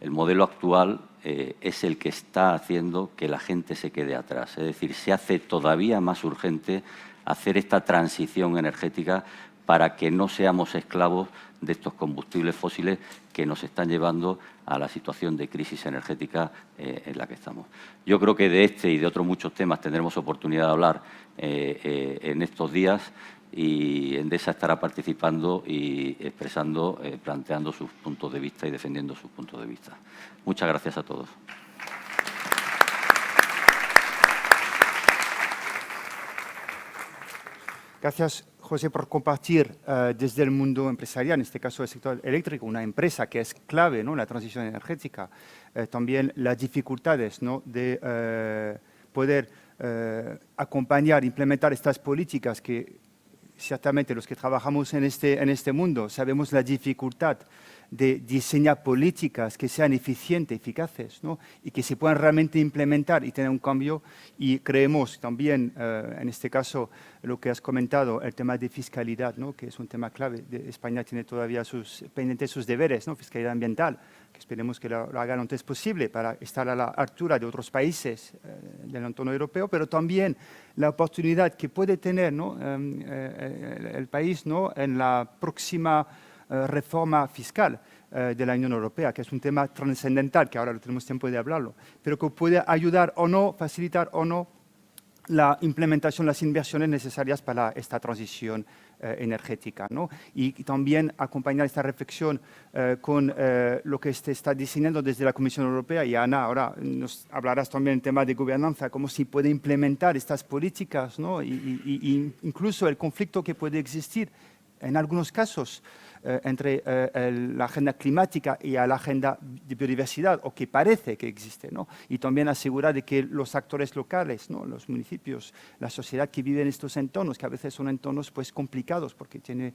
el modelo actual es el que está haciendo que la gente se quede atrás. Es decir, se hace todavía más urgente hacer esta transición energética para que no seamos esclavos de estos combustibles fósiles que nos están llevando a la situación de crisis energética en la que estamos. Yo creo que de este y de otros muchos temas tendremos oportunidad de hablar en estos días, y Endesa estará participando y expresando, planteando sus puntos de vista y defendiendo sus puntos de vista. Muchas gracias a todos. Gracias, José, por compartir desde el mundo empresarial, en este caso el sector eléctrico, una empresa que es clave, ¿no?, en la transición energética, también las dificultades, ¿no?, de poder acompañar, implementar estas políticas que ciertamente los que trabajamos en este mundo sabemos la dificultad de diseñar políticas que sean eficientes, eficaces, ¿no?, y que se puedan realmente implementar y tener un cambio. Y creemos también, en este caso, lo que has comentado, el tema de fiscalidad, ¿no?, que es un tema clave. España tiene todavía pendientes sus deberes, ¿no?, fiscalidad ambiental, que esperemos que lo hagan lo antes posible para estar a la altura de otros países del entorno europeo, pero también la oportunidad que puede tener, ¿no?, el país, ¿no?, en la próxima reforma fiscal de la Unión Europea, que es un tema trascendental, que ahora no tenemos tiempo de hablarlo, pero que puede ayudar o no, facilitar o no la implementación, las inversiones necesarias para esta transición energética, ¿no? Y también acompañar esta reflexión con lo que se está diseñando desde la Comisión Europea. Y Ana, ahora nos hablarás también del tema de gobernanza, cómo se puede implementar estas políticas, ¿no? Y incluso el conflicto que puede existir en algunos casos entre la agenda climática y la agenda de biodiversidad, o que parece que existe, ¿no? Y también asegurar de que los actores locales, ¿no?, los municipios, la sociedad que vive en estos entornos, que a veces son entornos pues complicados porque tiene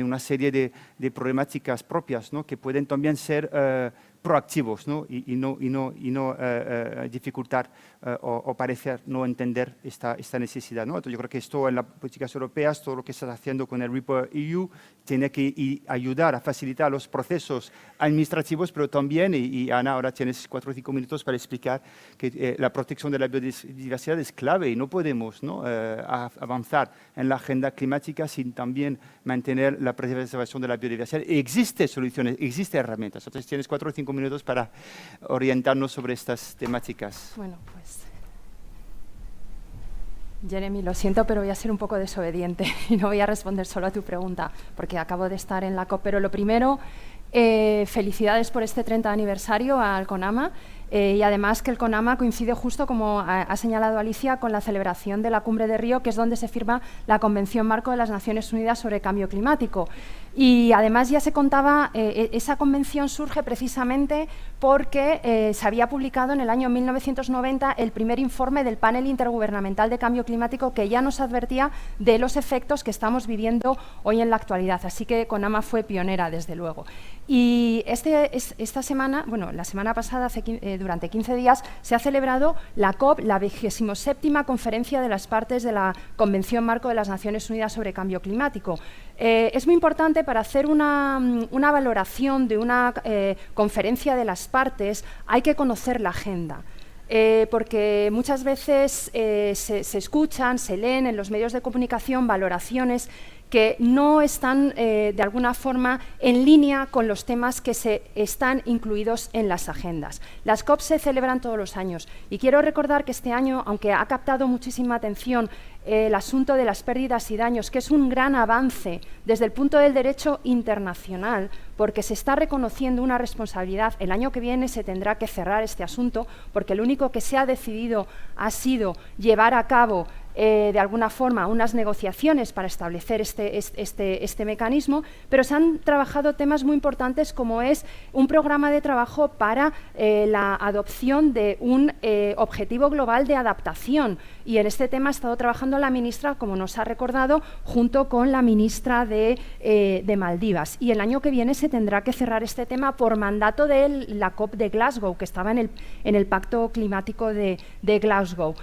una serie de problemáticas propias, ¿no?, que pueden también ser proactivos, ¿no?, y no dificultar o parecer no entender esta necesidad, ¿no? Entonces, yo creo que esto en las políticas europeas, todo lo que se está haciendo con el REPowerEU, tiene que ayudar a facilitar los procesos administrativos, pero también, y Ana, ahora tienes 4 o 5 minutos para explicar que la protección de la biodiversidad es clave y no podemos, ¿no?, avanzar en la agenda climática sin también mantener la preservación de la biodiversidad. Existen soluciones, existen herramientas. Entonces tienes 4 o 5 minutos para orientarnos sobre estas temáticas. Bueno, pues Jeremy, lo siento, pero voy a ser un poco desobediente y no voy a responder solo a tu pregunta, porque acabo de estar en la COP. Pero lo primero, felicidades por este 30 aniversario al CONAMA. y además que el CONAMA coincide justo, como ha señalado Alicia, con la celebración de la Cumbre de Río, que es donde se firma la Convención Marco de las Naciones Unidas sobre Cambio Climático. Y además ya se contaba, esa convención surge precisamente porque se había publicado en el año 1990 el primer informe del Panel Intergubernamental de Cambio Climático, que ya nos advertía de los efectos que estamos viviendo hoy en la actualidad. Así que CONAMA fue pionera, desde luego. Y esta semana, bueno, la semana pasada, durante 15 días, se ha celebrado la COP, la 27ª Conferencia de las Partes de la Convención Marco de las Naciones Unidas sobre Cambio Climático. Es muy importante para hacer una valoración de una conferencia de las partes, hay que conocer la agenda. Porque muchas veces se escuchan, se leen en los medios de comunicación valoraciones que no están de alguna forma en línea con los temas que están incluidos en las agendas. Las COP se celebran todos los años y quiero recordar que este año, aunque ha captado muchísima atención el asunto de las pérdidas y daños, que es un gran avance desde el punto del derecho internacional, porque se está reconociendo una responsabilidad. El año que viene se tendrá que cerrar este asunto, porque lo único que se ha decidido ha sido llevar a cabo de alguna forma unas negociaciones para establecer este mecanismo, pero se han trabajado temas muy importantes, como es un programa de trabajo para la adopción de un objetivo global de adaptación, y en este tema ha estado trabajando la ministra, como nos ha recordado, junto con la ministra de Maldivas, y el año que viene se tendrá que cerrar este tema por mandato de la COP de Glasgow, que estaba en el Pacto Climático de Glasgow.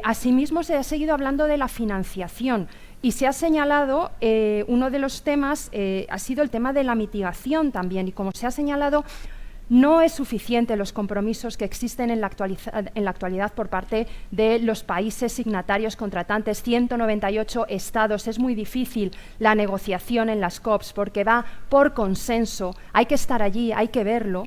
Asimismo, se ha seguido hablando de la financiación y se ha señalado, uno de los temas ha sido el tema de la mitigación también, y como se ha señalado, no es suficiente los compromisos que existen en la actualidad por parte de los países signatarios contratantes, 198 estados. Es muy difícil la negociación en las COPs porque va por consenso, hay que estar allí, hay que verlo.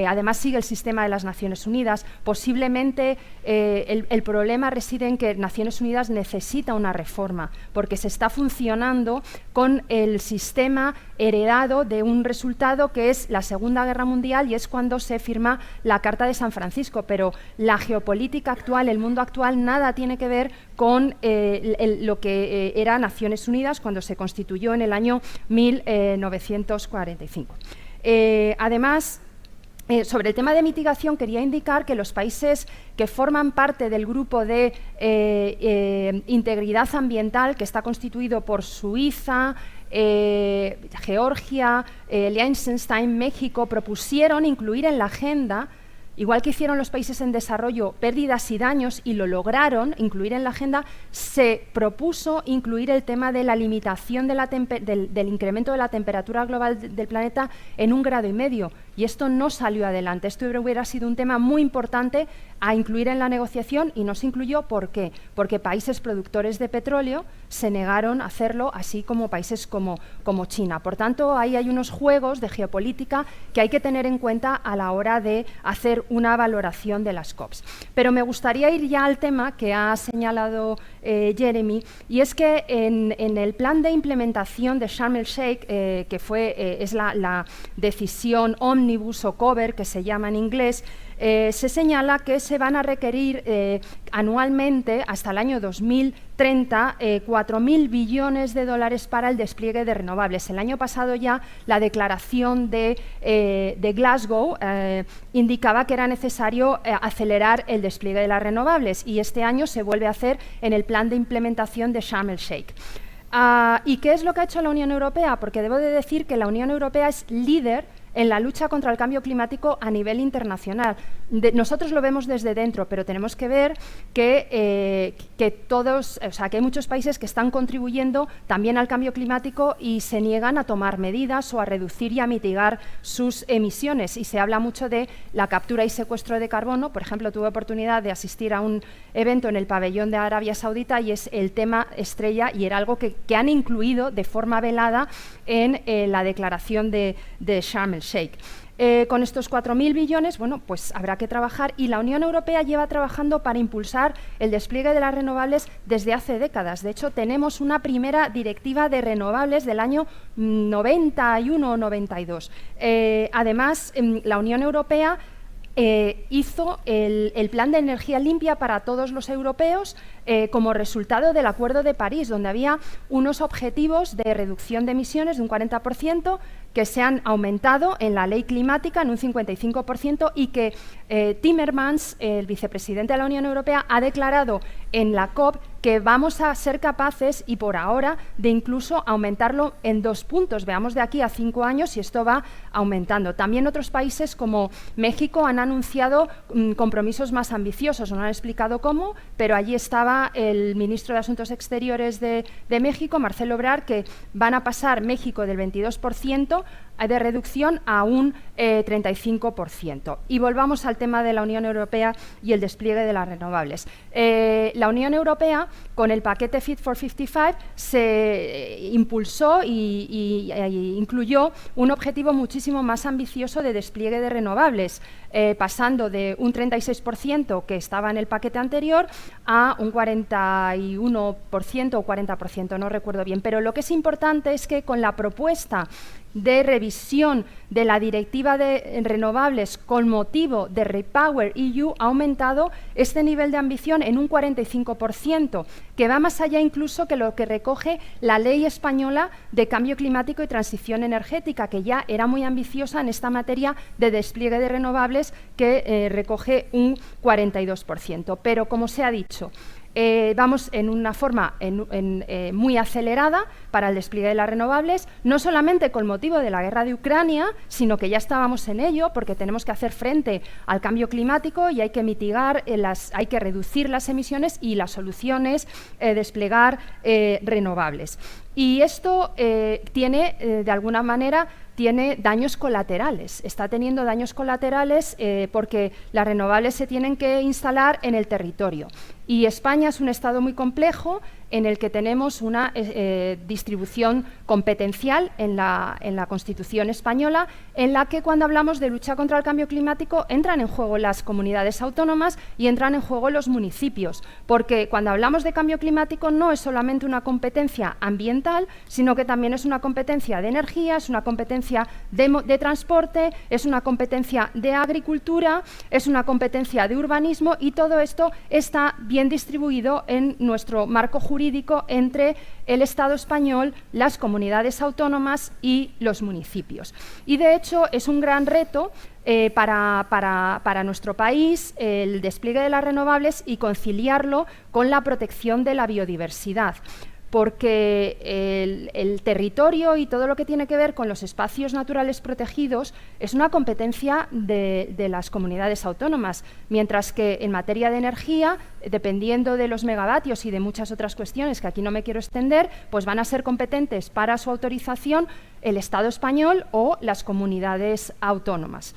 Además sigue el sistema de las Naciones Unidas. Posiblemente el problema reside en que Naciones Unidas necesita una reforma porque se está funcionando con el sistema heredado de un resultado que es la Segunda Guerra Mundial, y es cuando se firma la Carta de San Francisco, pero la geopolítica actual, el mundo actual, nada tiene que ver con lo que era Naciones Unidas cuando se constituyó en el año 1945. Además, sobre el tema de mitigación, quería indicar que los países que forman parte del grupo de integridad ambiental, que está constituido por Suiza, Georgia, Liechtenstein, México, propusieron incluir en la agenda, igual que hicieron los países en desarrollo, pérdidas y daños, y lo lograron incluir en la agenda. Se propuso incluir el tema de la limitación de del incremento de la temperatura global del planeta en 1,5 grados, y esto no salió adelante. Esto hubiera sido un tema muy importante a incluir en la negociación y no se incluyó. ¿Por qué? Porque países productores de petróleo se negaron a hacerlo, así como países como China. Por tanto, ahí hay unos juegos de geopolítica que hay que tener en cuenta a la hora de hacer una valoración de las COPs. Pero me gustaría ir ya al tema que ha señalado Jeremy, y es que en el plan de implementación de Sharm el Sheikh, que es la decisión Omnibus o Cover, que se llama en inglés, se señala que se van a requerir anualmente hasta el año 2030 $4.000 billones para el despliegue de renovables. El año pasado ya la declaración de Glasgow indicaba que era necesario acelerar el despliegue de las renovables, y este año se vuelve a hacer en el plan de implementación de Sharm el Sheikh. ¿Y qué es lo que ha hecho la Unión Europea? Porque debo de decir que la Unión Europea es líder en la lucha contra el cambio climático a nivel internacional. Nosotros lo vemos desde dentro, pero tenemos que ver que hay muchos países que están contribuyendo también al cambio climático y se niegan a tomar medidas o a reducir y a mitigar sus emisiones. Y se habla mucho de la captura y secuestro de carbono. Por ejemplo, tuve oportunidad de asistir a un evento en el pabellón de Arabia Saudita y es el tema estrella, y era algo que han incluido de forma velada en la declaración de Sharm el Sheikh. Con estos 4.000 billones, bueno, pues habrá que trabajar, y la Unión Europea lleva trabajando para impulsar el despliegue de las renovables desde hace décadas. De hecho, tenemos una primera directiva de renovables del año 91 o 92. Además, la Unión Europea hizo el plan de energía limpia para todos los europeos como resultado del Acuerdo de París, donde había unos objetivos de reducción de emisiones de un 40% que se han aumentado en la ley climática en un 55% y que Timmermans, el vicepresidente de la Unión Europea, ha declarado en la COP que vamos a ser capaces, y por ahora, de incluso aumentarlo en 2 puntos. Veamos de aquí a 5 años si esto va aumentando. También otros países como México han anunciado compromisos más ambiciosos, no han explicado cómo, pero allí estaba el ministro de Asuntos Exteriores de México, Marcelo Ebrard, que van a pasar México del 22% de reducción a un 35%. Y volvamos al tema de la Unión Europea y el despliegue de las renovables. La Unión Europea, con el paquete Fit for 55, se impulsó y incluyó un objetivo muchísimo más ambicioso de despliegue de renovables, pasando de un 36% que estaba en el paquete anterior a un 41% o 40%, no recuerdo bien. Pero lo que es importante es que con la propuesta de revisión de la Directiva de Renovables con motivo de REPowerEU ha aumentado este nivel de ambición en un 45%, que va más allá incluso que lo que recoge la Ley Española de Cambio Climático y Transición Energética, que ya era muy ambiciosa en esta materia de despliegue de renovables, que recoge un 42%. Pero, como se ha dicho, vamos en una forma muy acelerada para el despliegue de las renovables, no solamente con motivo de la guerra de Ucrania, sino que ya estábamos en ello, porque tenemos que hacer frente al cambio climático y hay que mitigar, hay que reducir las emisiones, y la solución es desplegar renovables. Y esto tiene, de alguna manera, tiene daños colaterales. Está teniendo daños colaterales porque las renovables se tienen que instalar en el territorio. Y España es un Estado muy complejo en el que tenemos una distribución competencial en la Constitución española, en la que cuando hablamos de lucha contra el cambio climático entran en juego las comunidades autónomas y entran en juego los municipios, porque cuando hablamos de cambio climático no es solamente una competencia ambiental, sino que también es una competencia de energía, es una competencia de transporte, es una competencia de agricultura, es una competencia de urbanismo, y todo esto está bien distribuido en nuestro marco jurídico entre el Estado español, las comunidades autónomas y los municipios. Y de hecho es un gran reto para nuestro país el despliegue de las renovables y conciliarlo con la protección de la biodiversidad, porque el territorio y todo lo que tiene que ver con los espacios naturales protegidos es una competencia de las comunidades autónomas, mientras que en materia de energía, dependiendo de los megavatios y de muchas otras cuestiones que aquí no me quiero extender, pues van a ser competentes para su autorización el Estado español o las comunidades autónomas.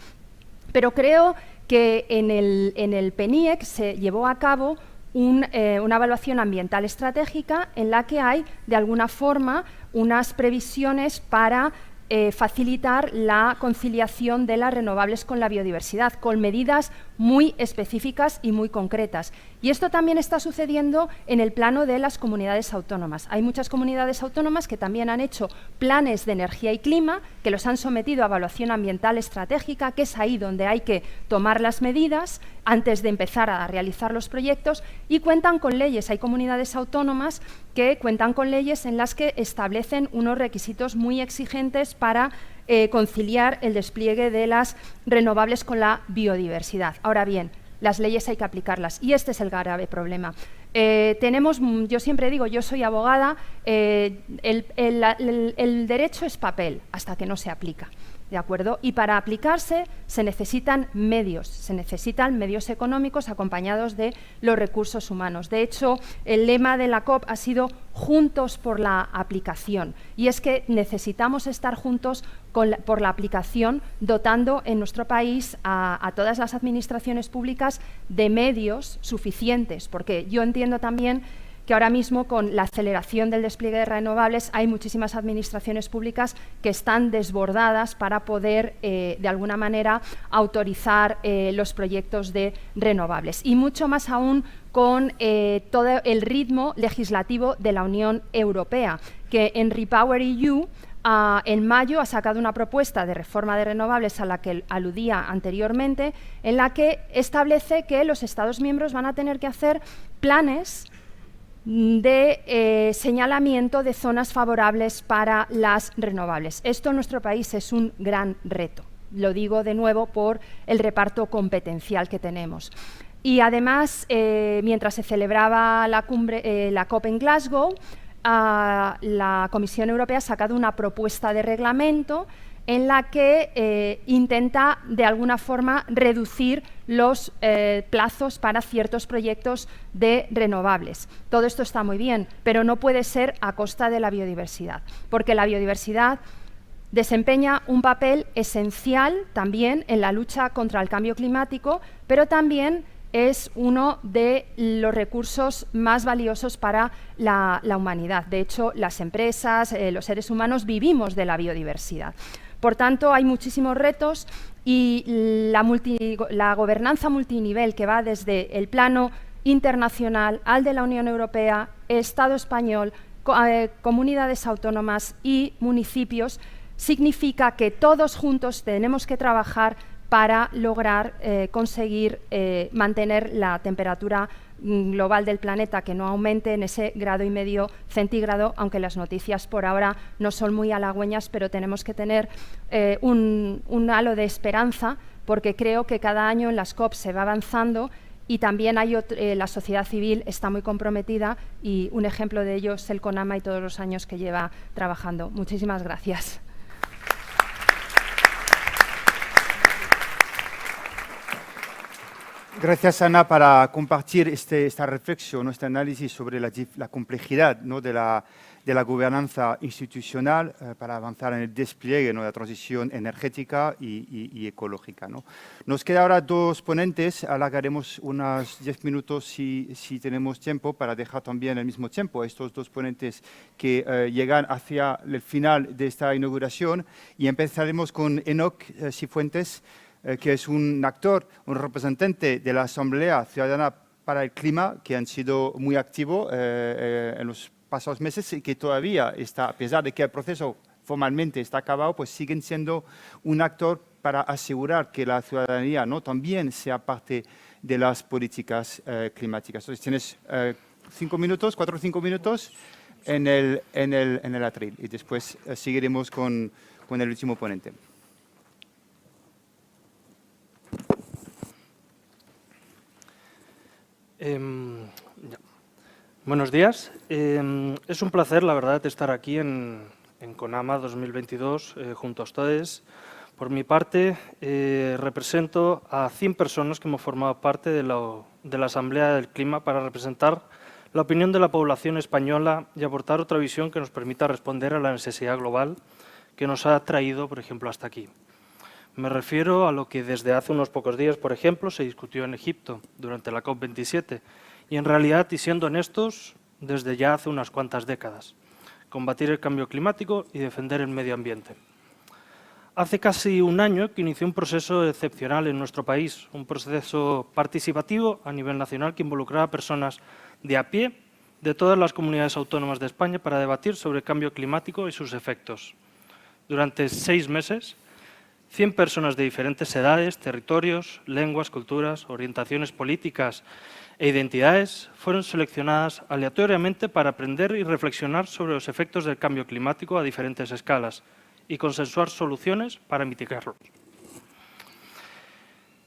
Pero creo que en el PNIEC se llevó a cabo una evaluación ambiental estratégica en la que hay, de alguna forma, unas previsiones para facilitar la conciliación de las renovables con la biodiversidad, con medidas muy específicas y muy concretas. Y esto también está sucediendo en el plano de las comunidades autónomas. Hay muchas comunidades autónomas que también han hecho planes de energía y clima, que los han sometido a evaluación ambiental estratégica, que es ahí donde hay que tomar las medidas antes de empezar a realizar los proyectos, y cuentan con leyes. Hay comunidades autónomas que cuentan con leyes en las que establecen unos requisitos muy exigentes para conciliar el despliegue de las renovables con la biodiversidad. Ahora bien, las leyes hay que aplicarlas, y este es el grave problema. Yo siempre digo, yo soy abogada, el derecho es papel hasta que no se aplica. ¿De acuerdo? Y para aplicarse se necesitan medios económicos acompañados de los recursos humanos. De hecho, el lema de la COP ha sido juntos por la aplicación, y es que necesitamos estar juntos por la aplicación, dotando en nuestro país a todas las administraciones públicas de medios suficientes, porque yo entiendo también que ahora mismo, con la aceleración del despliegue de renovables, hay muchísimas administraciones públicas que están desbordadas para poder, de alguna manera, autorizar los proyectos de renovables. Y mucho más aún con todo el ritmo legislativo de la Unión Europea, que en REPowerEU en mayo ha sacado una propuesta de reforma de renovables a la que aludía anteriormente, en la que establece que los Estados miembros van a tener que hacer planes de señalamiento de zonas favorables para las renovables. Esto en nuestro país es un gran reto. Lo digo de nuevo por el reparto competencial que tenemos. Y además, mientras se celebraba la COP en Glasgow, la Comisión Europea ha sacado una propuesta de reglamento en la que intenta, de alguna forma, reducir los plazos para ciertos proyectos de renovables. Todo esto está muy bien, pero no puede ser a costa de la biodiversidad, porque la biodiversidad desempeña un papel esencial también en la lucha contra el cambio climático, pero también es uno de los recursos más valiosos para la humanidad. De hecho, las empresas, los seres humanos vivimos de la biodiversidad. Por tanto, hay muchísimos retos y la gobernanza multinivel que va desde el plano internacional al de la Unión Europea, Estado español, comunidades autónomas y municipios, significa que todos juntos tenemos que trabajar para lograr conseguir mantener la temperatura global del planeta, que no aumente en ese 1,5 grados centígrado, aunque las noticias por ahora no son muy halagüeñas, pero tenemos que tener un halo de esperanza, porque creo que cada año en las COP se va avanzando y también hay la sociedad civil está muy comprometida y un ejemplo de ello es el CONAMA y todos los años que lleva trabajando. Muchísimas gracias. Gracias, Ana, para compartir esta reflexión, este análisis sobre la complejidad, ¿no?, de la gobernanza institucional para avanzar en el despliegue, ¿no?, de la transición energética y ecológica, ¿no? Nos quedan ahora 2 ponentes, alargaremos unos 10 minutos si tenemos tiempo, para dejar también al mismo tiempo a estos 2 ponentes que llegan hacia el final de esta inauguración, y empezaremos con Enoc Cifuentes, que es un actor, un representante de la Asamblea Ciudadana para el Clima, que han sido muy activo en los pasados meses y que todavía está, a pesar de que el proceso formalmente está acabado, pues siguen siendo un actor para asegurar que la ciudadanía, ¿no?, también sea parte de las políticas climáticas. Entonces tienes 4 o 5 minutos en el atril y después seguiremos con el último ponente. Buenos días. Es un placer, la verdad, estar aquí en CONAMA 2022 junto a ustedes. Por mi parte, represento a 100 personas que hemos formado parte de la Asamblea del Clima para representar la opinión de la población española y aportar otra visión que nos permita responder a la necesidad global que nos ha traído, por ejemplo, hasta aquí. Me refiero a lo que desde hace unos pocos días, por ejemplo, se discutió en Egipto durante la COP27 y, en realidad, y siendo honestos, desde ya hace unas cuantas décadas: combatir el cambio climático y defender el medio ambiente. Hace casi un año que inició un proceso excepcional en nuestro país, un proceso participativo a nivel nacional que involucraba a personas de a pie de todas las comunidades autónomas de España para debatir sobre el cambio climático y sus efectos. Durante 6 meses, 100 personas de diferentes edades, territorios, lenguas, culturas, orientaciones políticas e identidades fueron seleccionadas aleatoriamente para aprender y reflexionar sobre los efectos del cambio climático a diferentes escalas y consensuar soluciones para mitigarlos.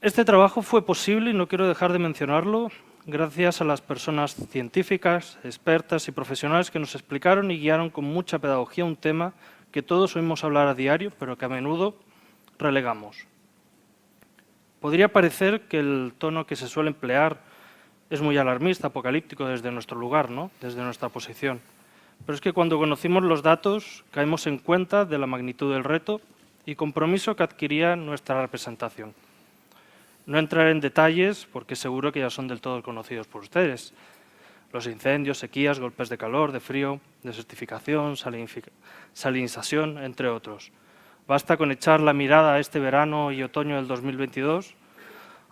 Este trabajo fue posible, y no quiero dejar de mencionarlo, gracias a las personas científicas, expertas y profesionales que nos explicaron y guiaron con mucha pedagogía un tema que todos oímos hablar a diario, pero que a menudo relegamos. Podría parecer que el tono que se suele emplear es muy alarmista, apocalíptico desde nuestro lugar, ¿no?, desde nuestra posición. Pero es que cuando conocimos los datos caemos en cuenta de la magnitud del reto y compromiso que adquiría nuestra representación. No entraré en detalles porque seguro que ya son del todo conocidos por ustedes. Los incendios, sequías, golpes de calor, de frío, desertificación, salinización, entre otros. Basta con echar la mirada a este verano y otoño del 2022,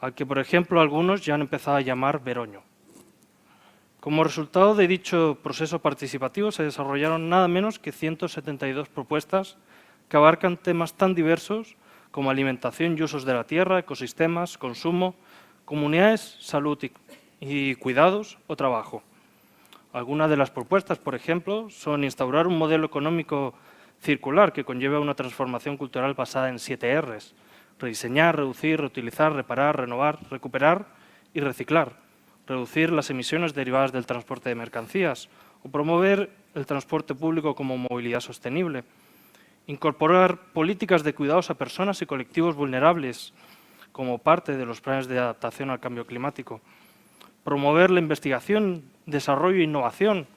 al que, por ejemplo, algunos ya han empezado a llamar veroño. Como resultado de dicho proceso participativo se desarrollaron nada menos que 172 propuestas que abarcan temas tan diversos como alimentación y usos de la tierra, ecosistemas, consumo, comunidades, salud y cuidados o trabajo. Algunas de las propuestas, por ejemplo, son instaurar un modelo económico circular que conlleva una transformación cultural basada en 7 Rs: rediseñar, reducir, reutilizar, reparar, renovar, recuperar y reciclar; reducir las emisiones derivadas del transporte de mercancías o promover el transporte público como movilidad sostenible; incorporar políticas de cuidados a personas y colectivos vulnerables como parte de los planes de adaptación al cambio climático; promover la investigación, desarrollo e innovación,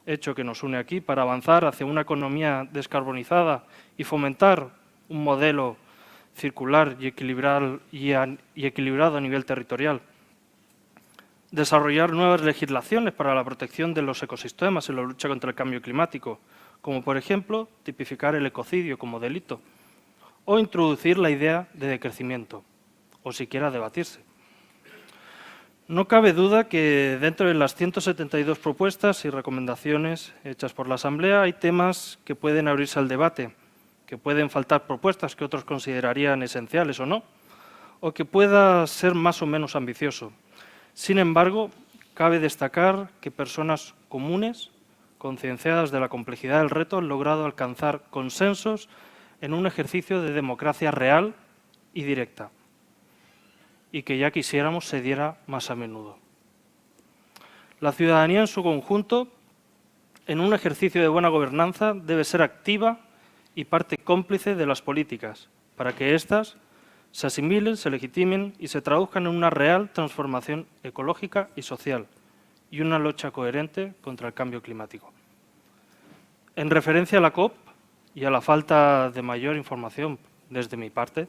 hecho que nos une aquí, para avanzar hacia una economía descarbonizada y fomentar un modelo circular y equilibrado a nivel territorial; desarrollar nuevas legislaciones para la protección de los ecosistemas y la lucha contra el cambio climático, como por ejemplo tipificar el ecocidio como delito, o introducir la idea de decrecimiento, o siquiera debatirse. No cabe duda que dentro de las 172 propuestas y recomendaciones hechas por la Asamblea hay temas que pueden abrirse al debate, que pueden faltar propuestas que otros considerarían esenciales o no, o que pueda ser más o menos ambicioso. Sin embargo, cabe destacar que personas comunes, concienciadas de la complejidad del reto, han logrado alcanzar consensos en un ejercicio de democracia real y directa, y que ya quisiéramos se diera más a menudo. La ciudadanía en su conjunto, en un ejercicio de buena gobernanza, debe ser activa y parte cómplice de las políticas, para que éstas se asimilen, se legitimen y se traduzcan en una real transformación ecológica y social y una lucha coherente contra el cambio climático. En referencia a la COP y a la falta de mayor información desde mi parte,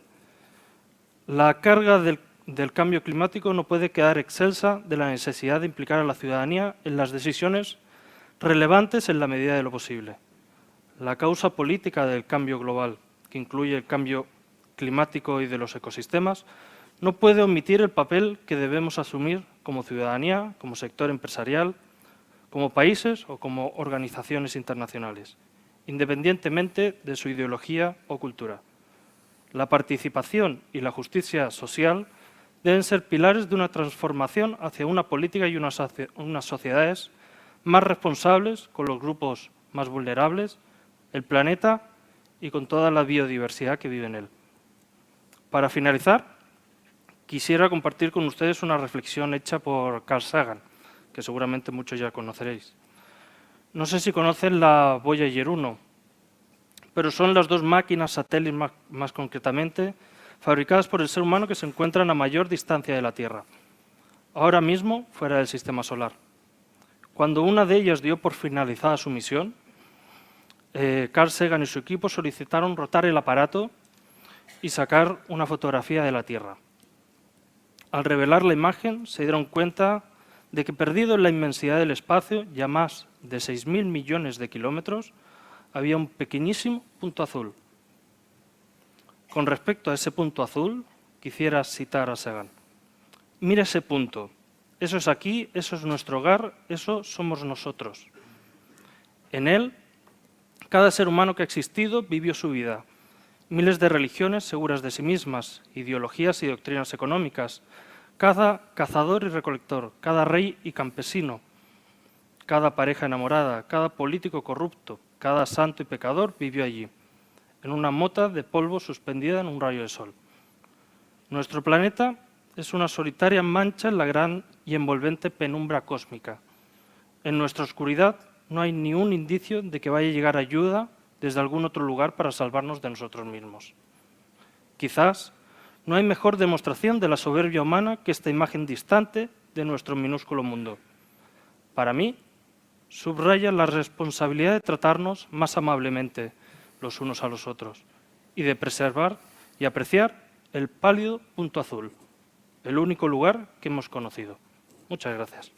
la carga del cambio climático no puede quedar excelsa de la necesidad de implicar a la ciudadanía en las decisiones relevantes en la medida de lo posible. La causa política del cambio global, que incluye el cambio climático y de los ecosistemas, no puede omitir el papel que debemos asumir como ciudadanía, como sector empresarial, como países o como organizaciones internacionales, independientemente de su ideología o cultura. La participación y la justicia social deben ser pilares de una transformación hacia una política y unas sociedades más responsables con los grupos más vulnerables, el planeta y con toda la biodiversidad que vive en él. Para finalizar, quisiera compartir con ustedes una reflexión hecha por Carl Sagan, que seguramente muchos ya conoceréis. No sé si conocen la Voyager 1, pero son las 2 máquinas satélites más concretamente, fabricadas por el ser humano que se encuentran a mayor distancia de la Tierra, ahora mismo fuera del sistema solar. Cuando una de ellas dio por finalizada su misión, Carl Sagan y su equipo solicitaron rotar el aparato y sacar una fotografía de la Tierra. Al revelar la imagen se dieron cuenta de que perdido en la inmensidad del espacio, ya más de 6.000 millones de kilómetros, había un pequeñísimo punto azul. Con respecto a ese punto azul, quisiera citar a Sagan. Mira ese punto, eso es aquí, eso es nuestro hogar, eso somos nosotros. En él, cada ser humano que ha existido vivió su vida. Miles de religiones seguras de sí mismas, ideologías y doctrinas económicas, cada cazador y recolector, cada rey y campesino, cada pareja enamorada, cada político corrupto, cada santo y pecador vivió allí, en una mota de polvo suspendida en un rayo de sol. Nuestro planeta es una solitaria mancha en la gran y envolvente penumbra cósmica. En nuestra oscuridad no hay ni un indicio de que vaya a llegar ayuda desde algún otro lugar para salvarnos de nosotros mismos. Quizás no hay mejor demostración de la soberbia humana que esta imagen distante de nuestro minúsculo mundo. Para mí, subraya la responsabilidad de tratarnos más amablemente los unos a los otros y de preservar y apreciar el pálido punto azul, el único lugar que hemos conocido. Muchas gracias.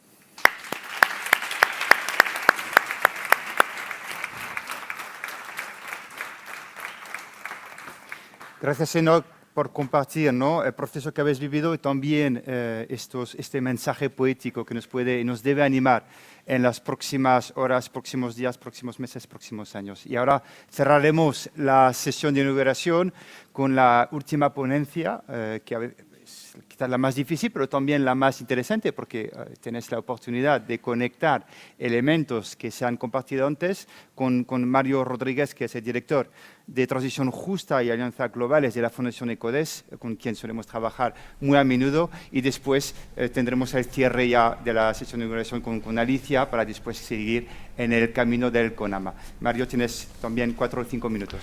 Gracias, Enoch, por compartir, ¿no?, el proceso que habéis vivido y también este mensaje poético que nos puede y nos debe animar en las próximas horas, próximos días, próximos meses, próximos años. Y ahora cerraremos la sesión de inauguración con la última ponencia, que es quizás la más difícil, pero también la más interesante, porque tenéis la oportunidad de conectar elementos que se han compartido antes con Mario Rodríguez, que es el director de Transición Justa y Alianzas Globales de la Fundación ECODES, con quien solemos trabajar muy a menudo, y después tendremos el cierre ya de la sesión de inauguración con Alicia, para después seguir en el camino del CONAMA. Mario, tienes también 4 o 5 minutos.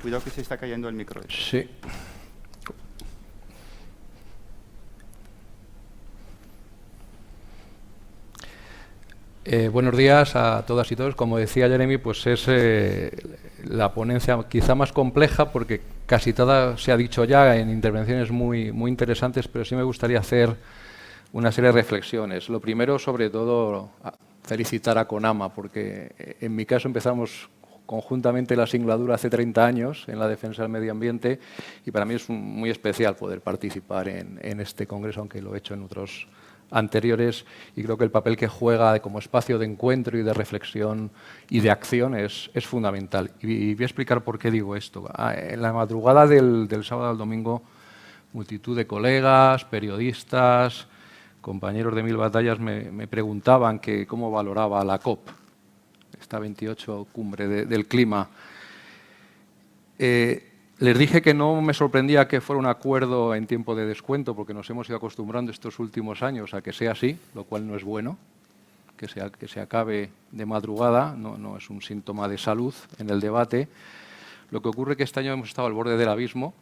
Cuidado que se está cayendo el micro. Sí. Buenos días a todas y todos. Como decía Jeremy, pues es la ponencia quizá más compleja, porque casi toda se ha dicho ya en intervenciones muy interesantes, pero sí me gustaría hacer una serie de reflexiones. Lo primero, sobre todo, felicitar a CONAMA, porque en mi caso empezamos conjuntamente la singladura hace 30 años en la defensa del medio ambiente, y para mí es muy especial poder participar en este congreso, aunque lo he hecho en otros anteriores, y creo que el papel que juega como espacio de encuentro y de reflexión y de acción es fundamental. Y voy a explicar por qué digo esto. En la madrugada del sábado al domingo, multitud de colegas, periodistas, compañeros de Mil Batallas me preguntaban que cómo valoraba la COP, esta 28 cumbre del clima. Les dije que no me sorprendía que fuera un acuerdo en tiempo de descuento, porque nos hemos ido acostumbrando estos últimos años a que sea así, lo cual no es bueno, que se acabe de madrugada, no es un síntoma de salud en el debate. Lo que ocurre es que este año hemos estado al borde del abismo,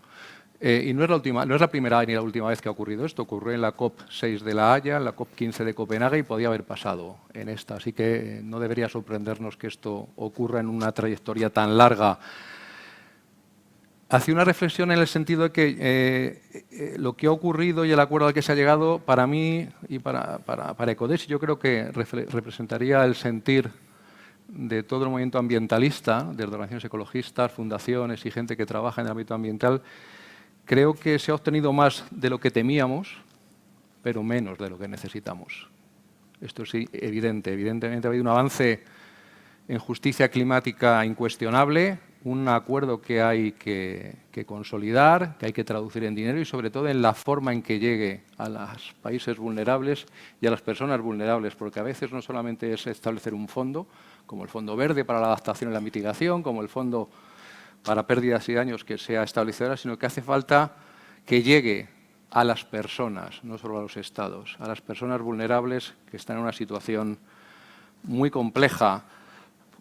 y no es la primera ni la última vez que ha ocurrido esto. Ocurrió en la COP6 de La Haya, en la COP15 de Copenhague, y podía haber pasado en esta. Así que no debería sorprendernos que esto ocurra en una trayectoria tan larga. Hacía una reflexión en el sentido de que lo que ha ocurrido y el acuerdo al que se ha llegado, para mí y para ECODES, yo creo que representaría el sentir de todo el movimiento ambientalista, desde organizaciones ecologistas, fundaciones y gente que trabaja en el ámbito ambiental. Creo que se ha obtenido más de lo que temíamos, pero menos de lo que necesitamos. Esto es evidente. Evidentemente ha habido un avance en justicia climática incuestionable, un acuerdo que hay que consolidar, que hay que traducir en dinero, y sobre todo en la forma en que llegue a los países vulnerables y a las personas vulnerables, porque a veces no solamente es establecer un fondo, como el Fondo Verde para la adaptación y la mitigación, como el Fondo para pérdidas y daños que sea establecedora, sino que hace falta que llegue a las personas, no solo a los estados, a las personas vulnerables que están en una situación muy compleja.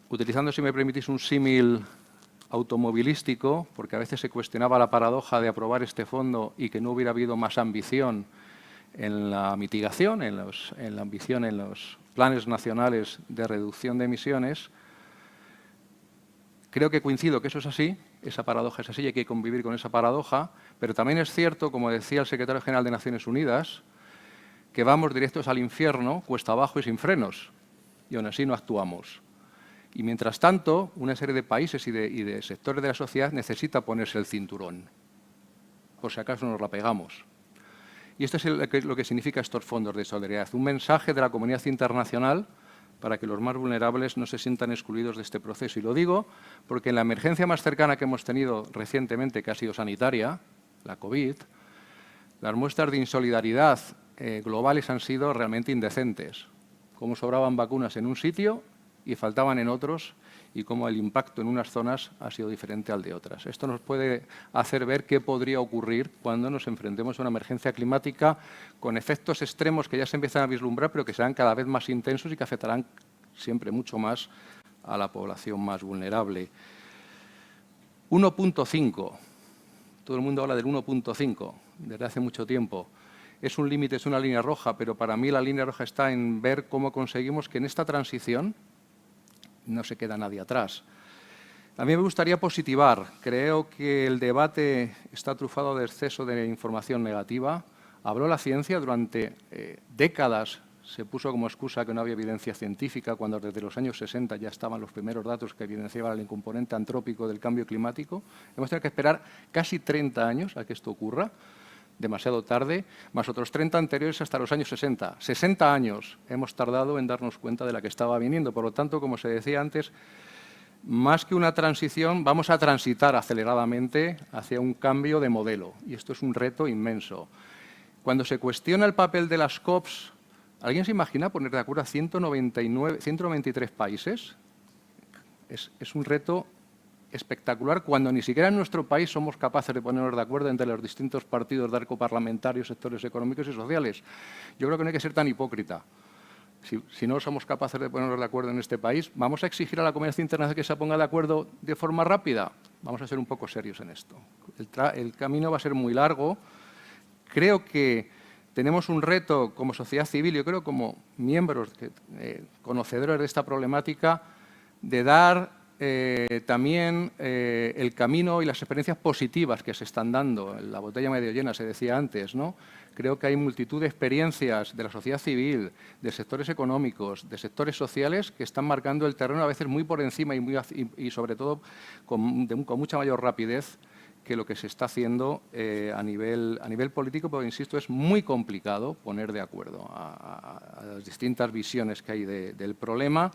Utilizando, si me permitís, un símil automovilístico, porque a veces se cuestionaba la paradoja de aprobar este fondo y que no hubiera habido más ambición en la mitigación, en la ambición en los planes nacionales de reducción de emisiones. Creo que coincido que eso es así, esa paradoja es así y hay que convivir con esa paradoja, pero también es cierto, como decía el secretario general de Naciones Unidas, que vamos directos al infierno, cuesta abajo y sin frenos, y aún así no actuamos. Y mientras tanto, una serie de países y de sectores de la sociedad necesita ponerse el cinturón, por si acaso nos la pegamos. Y esto es lo que significa estos fondos de solidaridad, un mensaje de la comunidad internacional para que los más vulnerables no se sientan excluidos de este proceso. Y lo digo porque en la emergencia más cercana que hemos tenido recientemente, que ha sido sanitaria, la COVID, las muestras de insolidaridad globales han sido realmente indecentes. Cómo sobraban vacunas en un sitio y faltaban en otros, y cómo el impacto en unas zonas ha sido diferente al de otras. Esto nos puede hacer ver qué podría ocurrir cuando nos enfrentemos a una emergencia climática con efectos extremos que ya se empiezan a vislumbrar, pero que serán cada vez más intensos y que afectarán siempre mucho más a la población más vulnerable. 1.5. Todo el mundo habla del 1.5 desde hace mucho tiempo. Es un límite, es una línea roja, pero para mí la línea roja está en ver cómo conseguimos que en esta transición no se queda nadie atrás. A mí me gustaría positivar. Creo que el debate está trufado de exceso de información negativa. Habló la ciencia durante décadas, se puso como excusa que no había evidencia científica, cuando desde los años 60 ya estaban los primeros datos que evidenciaban el componente antrópico del cambio climático. Hemos tenido que esperar casi 30 años a que esto ocurra, demasiado tarde, más otros 30 anteriores hasta los años 60. 60 años hemos tardado en darnos cuenta de la que estaba viniendo. Por lo tanto, como se decía antes, más que una transición, vamos a transitar aceleradamente hacia un cambio de modelo. Y esto es un reto inmenso. Cuando se cuestiona el papel de las COPs, ¿alguien se imagina poner de acuerdo a 193 países? Es un reto espectacular cuando ni siquiera en nuestro país somos capaces de ponernos de acuerdo entre los distintos partidos de arco parlamentario, sectores económicos y sociales. Yo creo que no hay que ser tan hipócrita. Si no somos capaces de ponernos de acuerdo en este país, ¿vamos a exigir a la comunidad internacional que se ponga de acuerdo de forma rápida? Vamos a ser un poco serios en esto. El camino va a ser muy largo. Creo que tenemos un reto como sociedad civil, yo creo como miembros, conocedores de esta problemática, de dar también el camino y las experiencias positivas que se están dando. La botella medio llena, se decía antes, ¿no? Creo que hay multitud de experiencias de la sociedad civil, de sectores económicos, de sectores sociales que están marcando el terreno a veces muy por encima y sobre todo con mucha mayor rapidez que lo que se está haciendo a nivel político, pero insisto, es muy complicado poner de acuerdo a las distintas visiones que hay del problema.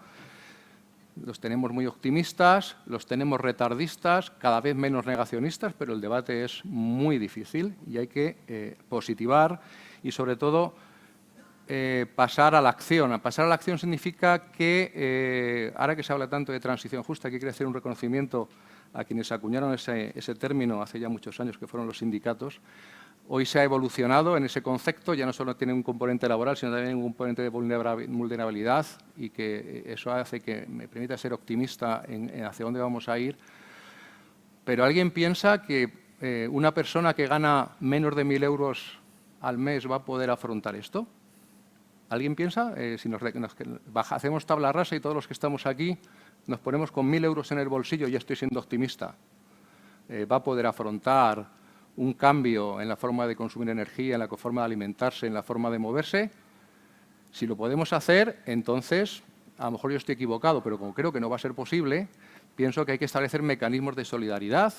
Los tenemos muy optimistas, los tenemos retardistas, cada vez menos negacionistas, pero el debate es muy difícil y hay que positivar y, sobre todo, pasar a la acción. Pasar a la acción significa que, ahora que se habla tanto de transición justa, aquí quiero hacer un reconocimiento a quienes acuñaron ese término hace ya muchos años, que fueron los sindicatos. Hoy se ha evolucionado en ese concepto, ya no solo tiene un componente laboral, sino también un componente de vulnerabilidad, y que eso hace que me permita ser optimista en hacia dónde vamos a ir. Pero ¿alguien piensa que una persona que gana menos de 1.000 euros al mes va a poder afrontar esto? ¿Alguien piensa? Si hacemos tabla rasa y todos los que estamos aquí nos ponemos con 1.000 euros en el bolsillo, ya estoy siendo optimista, ¿va a poder afrontar un cambio en la forma de consumir energía, en la forma de alimentarse, en la forma de moverse? Si lo podemos hacer, entonces, a lo mejor yo estoy equivocado, pero como creo que no va a ser posible, pienso que hay que establecer mecanismos de solidaridad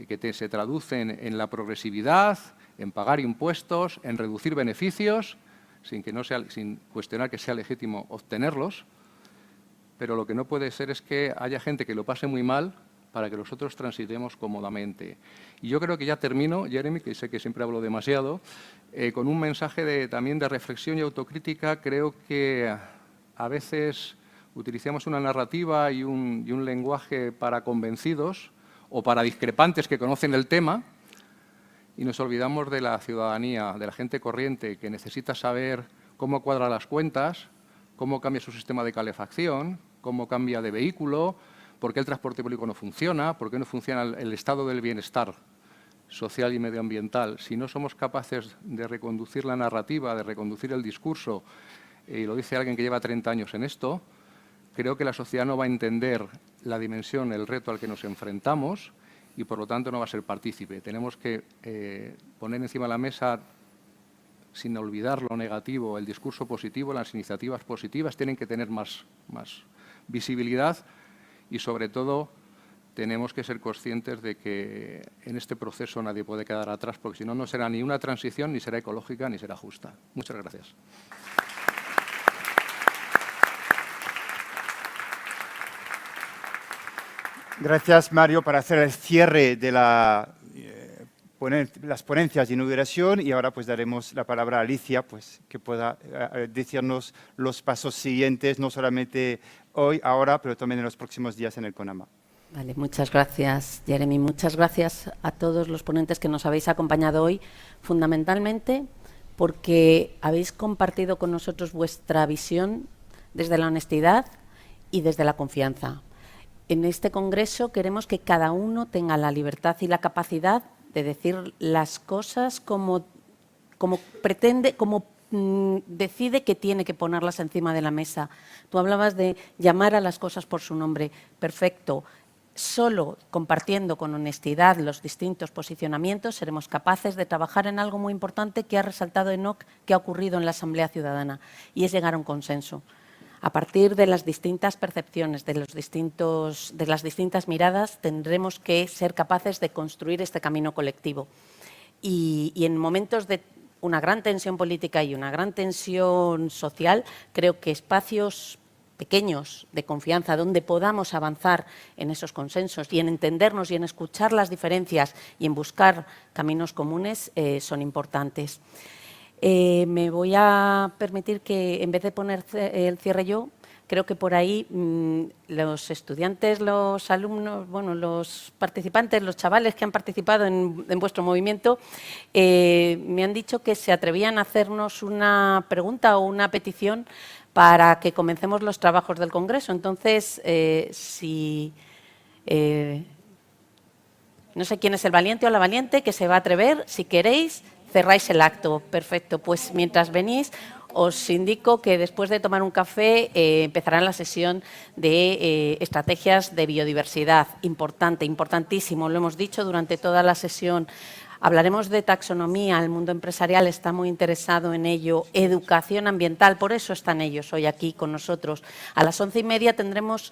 que se traducen en la progresividad, en pagar impuestos, en reducir beneficios, sin cuestionar que sea legítimo obtenerlos. Pero lo que no puede ser es que haya gente que lo pase muy mal para que nosotros transitemos cómodamente. Y yo creo que ya termino, Jeremy, que sé que siempre hablo demasiado, con un mensaje también de reflexión y autocrítica. Creo que a veces utilizamos una narrativa y un lenguaje para convencidos o para discrepantes que conocen el tema y nos olvidamos de la ciudadanía, de la gente corriente que necesita saber cómo cuadra las cuentas, cómo cambia su sistema de calefacción, cómo cambia de vehículo, por qué el transporte público no funciona, por qué no funciona el estado del bienestar social y medioambiental. Si no somos capaces de reconducir la narrativa, de reconducir el discurso, y lo dice alguien que lleva 30 años en esto, creo que la sociedad no va a entender la dimensión, el reto al que nos enfrentamos y, por lo tanto, no va a ser partícipe. Tenemos que poner encima de la mesa, sin olvidar lo negativo, el discurso positivo, las iniciativas positivas tienen que tener más visibilidad y, sobre todo, tenemos que ser conscientes de que en este proceso nadie puede quedar atrás, porque si no, no será ni una transición, ni será ecológica, ni será justa. Muchas gracias. Gracias, Mario, para hacer el cierre de las ponencias de inauguración, y ahora pues daremos la palabra a Alicia, pues que pueda decirnos los pasos siguientes, no solamente hoy, ahora, pero también en los próximos días en el CONAMA. Vale, muchas gracias, Jeremy. Muchas gracias a todos los ponentes que nos habéis acompañado hoy, fundamentalmente porque habéis compartido con nosotros vuestra visión desde la honestidad y desde la confianza. En este congreso queremos que cada uno tenga la libertad y la capacidad de decir las cosas como pretende, como decide que tiene que ponerlas encima de la mesa. Tú hablabas de llamar a las cosas por su nombre. Perfecto. solo compartiendo con honestidad los distintos posicionamientos seremos capaces de trabajar en algo muy importante que ha resaltado Enoc, que ha ocurrido en la Asamblea Ciudadana, y es llegar a un consenso. A partir de las distintas percepciones, de las distintas miradas, tendremos que ser capaces de construir este camino colectivo. Y en momentos de una gran tensión política y una gran tensión social, creo que espacios pequeños de confianza donde podamos avanzar en esos consensos y en entendernos y en escuchar las diferencias y en buscar caminos comunes son importantes. Me voy a permitir que, en vez de poner el cierre yo, creo que por ahí los estudiantes, los alumnos, bueno, los participantes, los chavales que han participado en vuestro movimiento, me han dicho que se atrevían a hacernos una pregunta o una petición para que comencemos los trabajos del Congreso. Entonces, no sé quién es el valiente o la valiente que se va a atrever. Si queréis, cerráis el acto. Perfecto. Pues mientras venís, os indico que después de tomar un café empezará la sesión de estrategias de biodiversidad. Importante, importantísimo. Lo hemos dicho durante toda la sesión. Hablaremos de taxonomía, el mundo empresarial está muy interesado en ello, educación ambiental, por eso están ellos hoy aquí con nosotros. A las 11:30 tendremos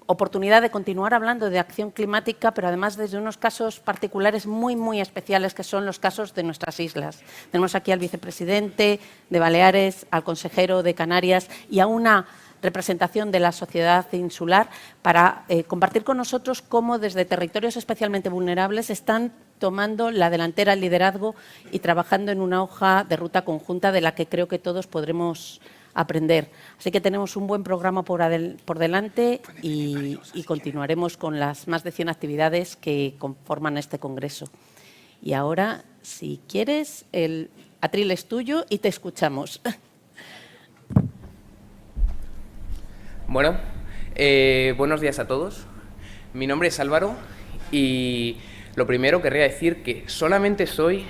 oportunidad de continuar hablando de acción climática, pero además desde unos casos particulares muy, muy especiales, que son los casos de nuestras islas. Tenemos aquí al vicepresidente de Baleares, al consejero de Canarias y a una representación de la sociedad insular para compartir con nosotros cómo desde territorios especialmente vulnerables están tomando la delantera, el liderazgo y trabajando en una hoja de ruta conjunta de la que creo que todos podremos aprender. Así que tenemos un buen programa por delante y continuaremos con las más de 100 actividades que conforman este congreso. Y ahora, si quieres, el atril es tuyo y te escuchamos. Bueno, buenos días a todos. Mi nombre es Álvaro y lo primero querría decir que solamente soy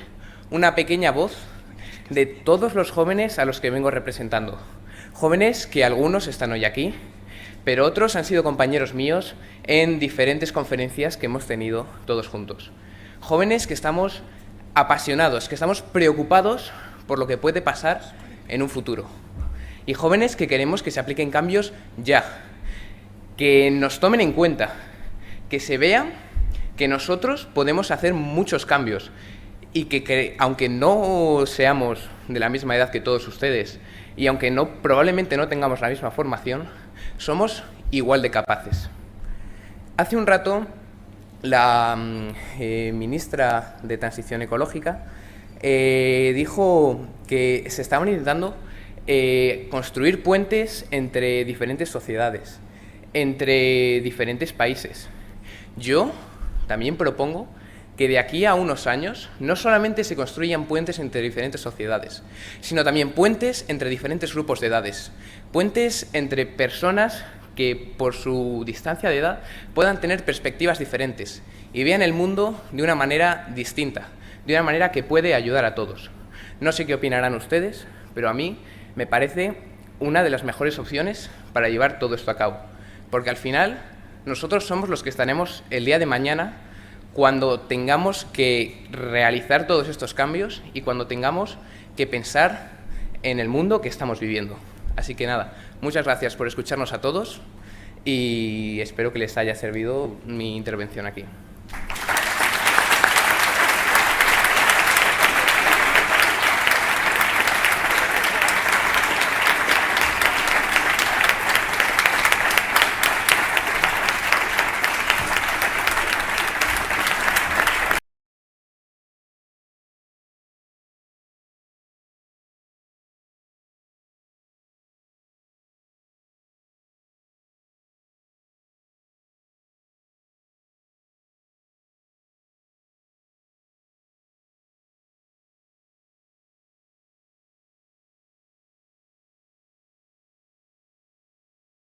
una pequeña voz de todos los jóvenes a los que vengo representando. Jóvenes que algunos están hoy aquí, pero otros han sido compañeros míos en diferentes conferencias que hemos tenido todos juntos. Jóvenes que estamos apasionados, que estamos preocupados por lo que puede pasar en un futuro. Y jóvenes que queremos que se apliquen cambios ya, que nos tomen en cuenta, que se vea que nosotros podemos hacer muchos cambios y que aunque no seamos de la misma edad que todos ustedes y aunque probablemente no tengamos la misma formación, somos igual de capaces. Hace un rato la ministra de Transición Ecológica dijo que se estaban intentando construir puentes entre diferentes sociedades, entre diferentes países. Yo también propongo que de aquí a unos años no solamente se construyan puentes entre diferentes sociedades, sino también puentes entre diferentes grupos de edades, puentes entre personas que por su distancia de edad puedan tener perspectivas diferentes y vean el mundo de una manera distinta, de una manera que puede ayudar a todos. No sé qué opinarán ustedes, pero a mí me parece una de las mejores opciones para llevar todo esto a cabo, porque al final nosotros somos los que estaremos el día de mañana cuando tengamos que realizar todos estos cambios y cuando tengamos que pensar en el mundo que estamos viviendo. Así que nada, muchas gracias por escucharnos a todos y espero que les haya servido mi intervención aquí.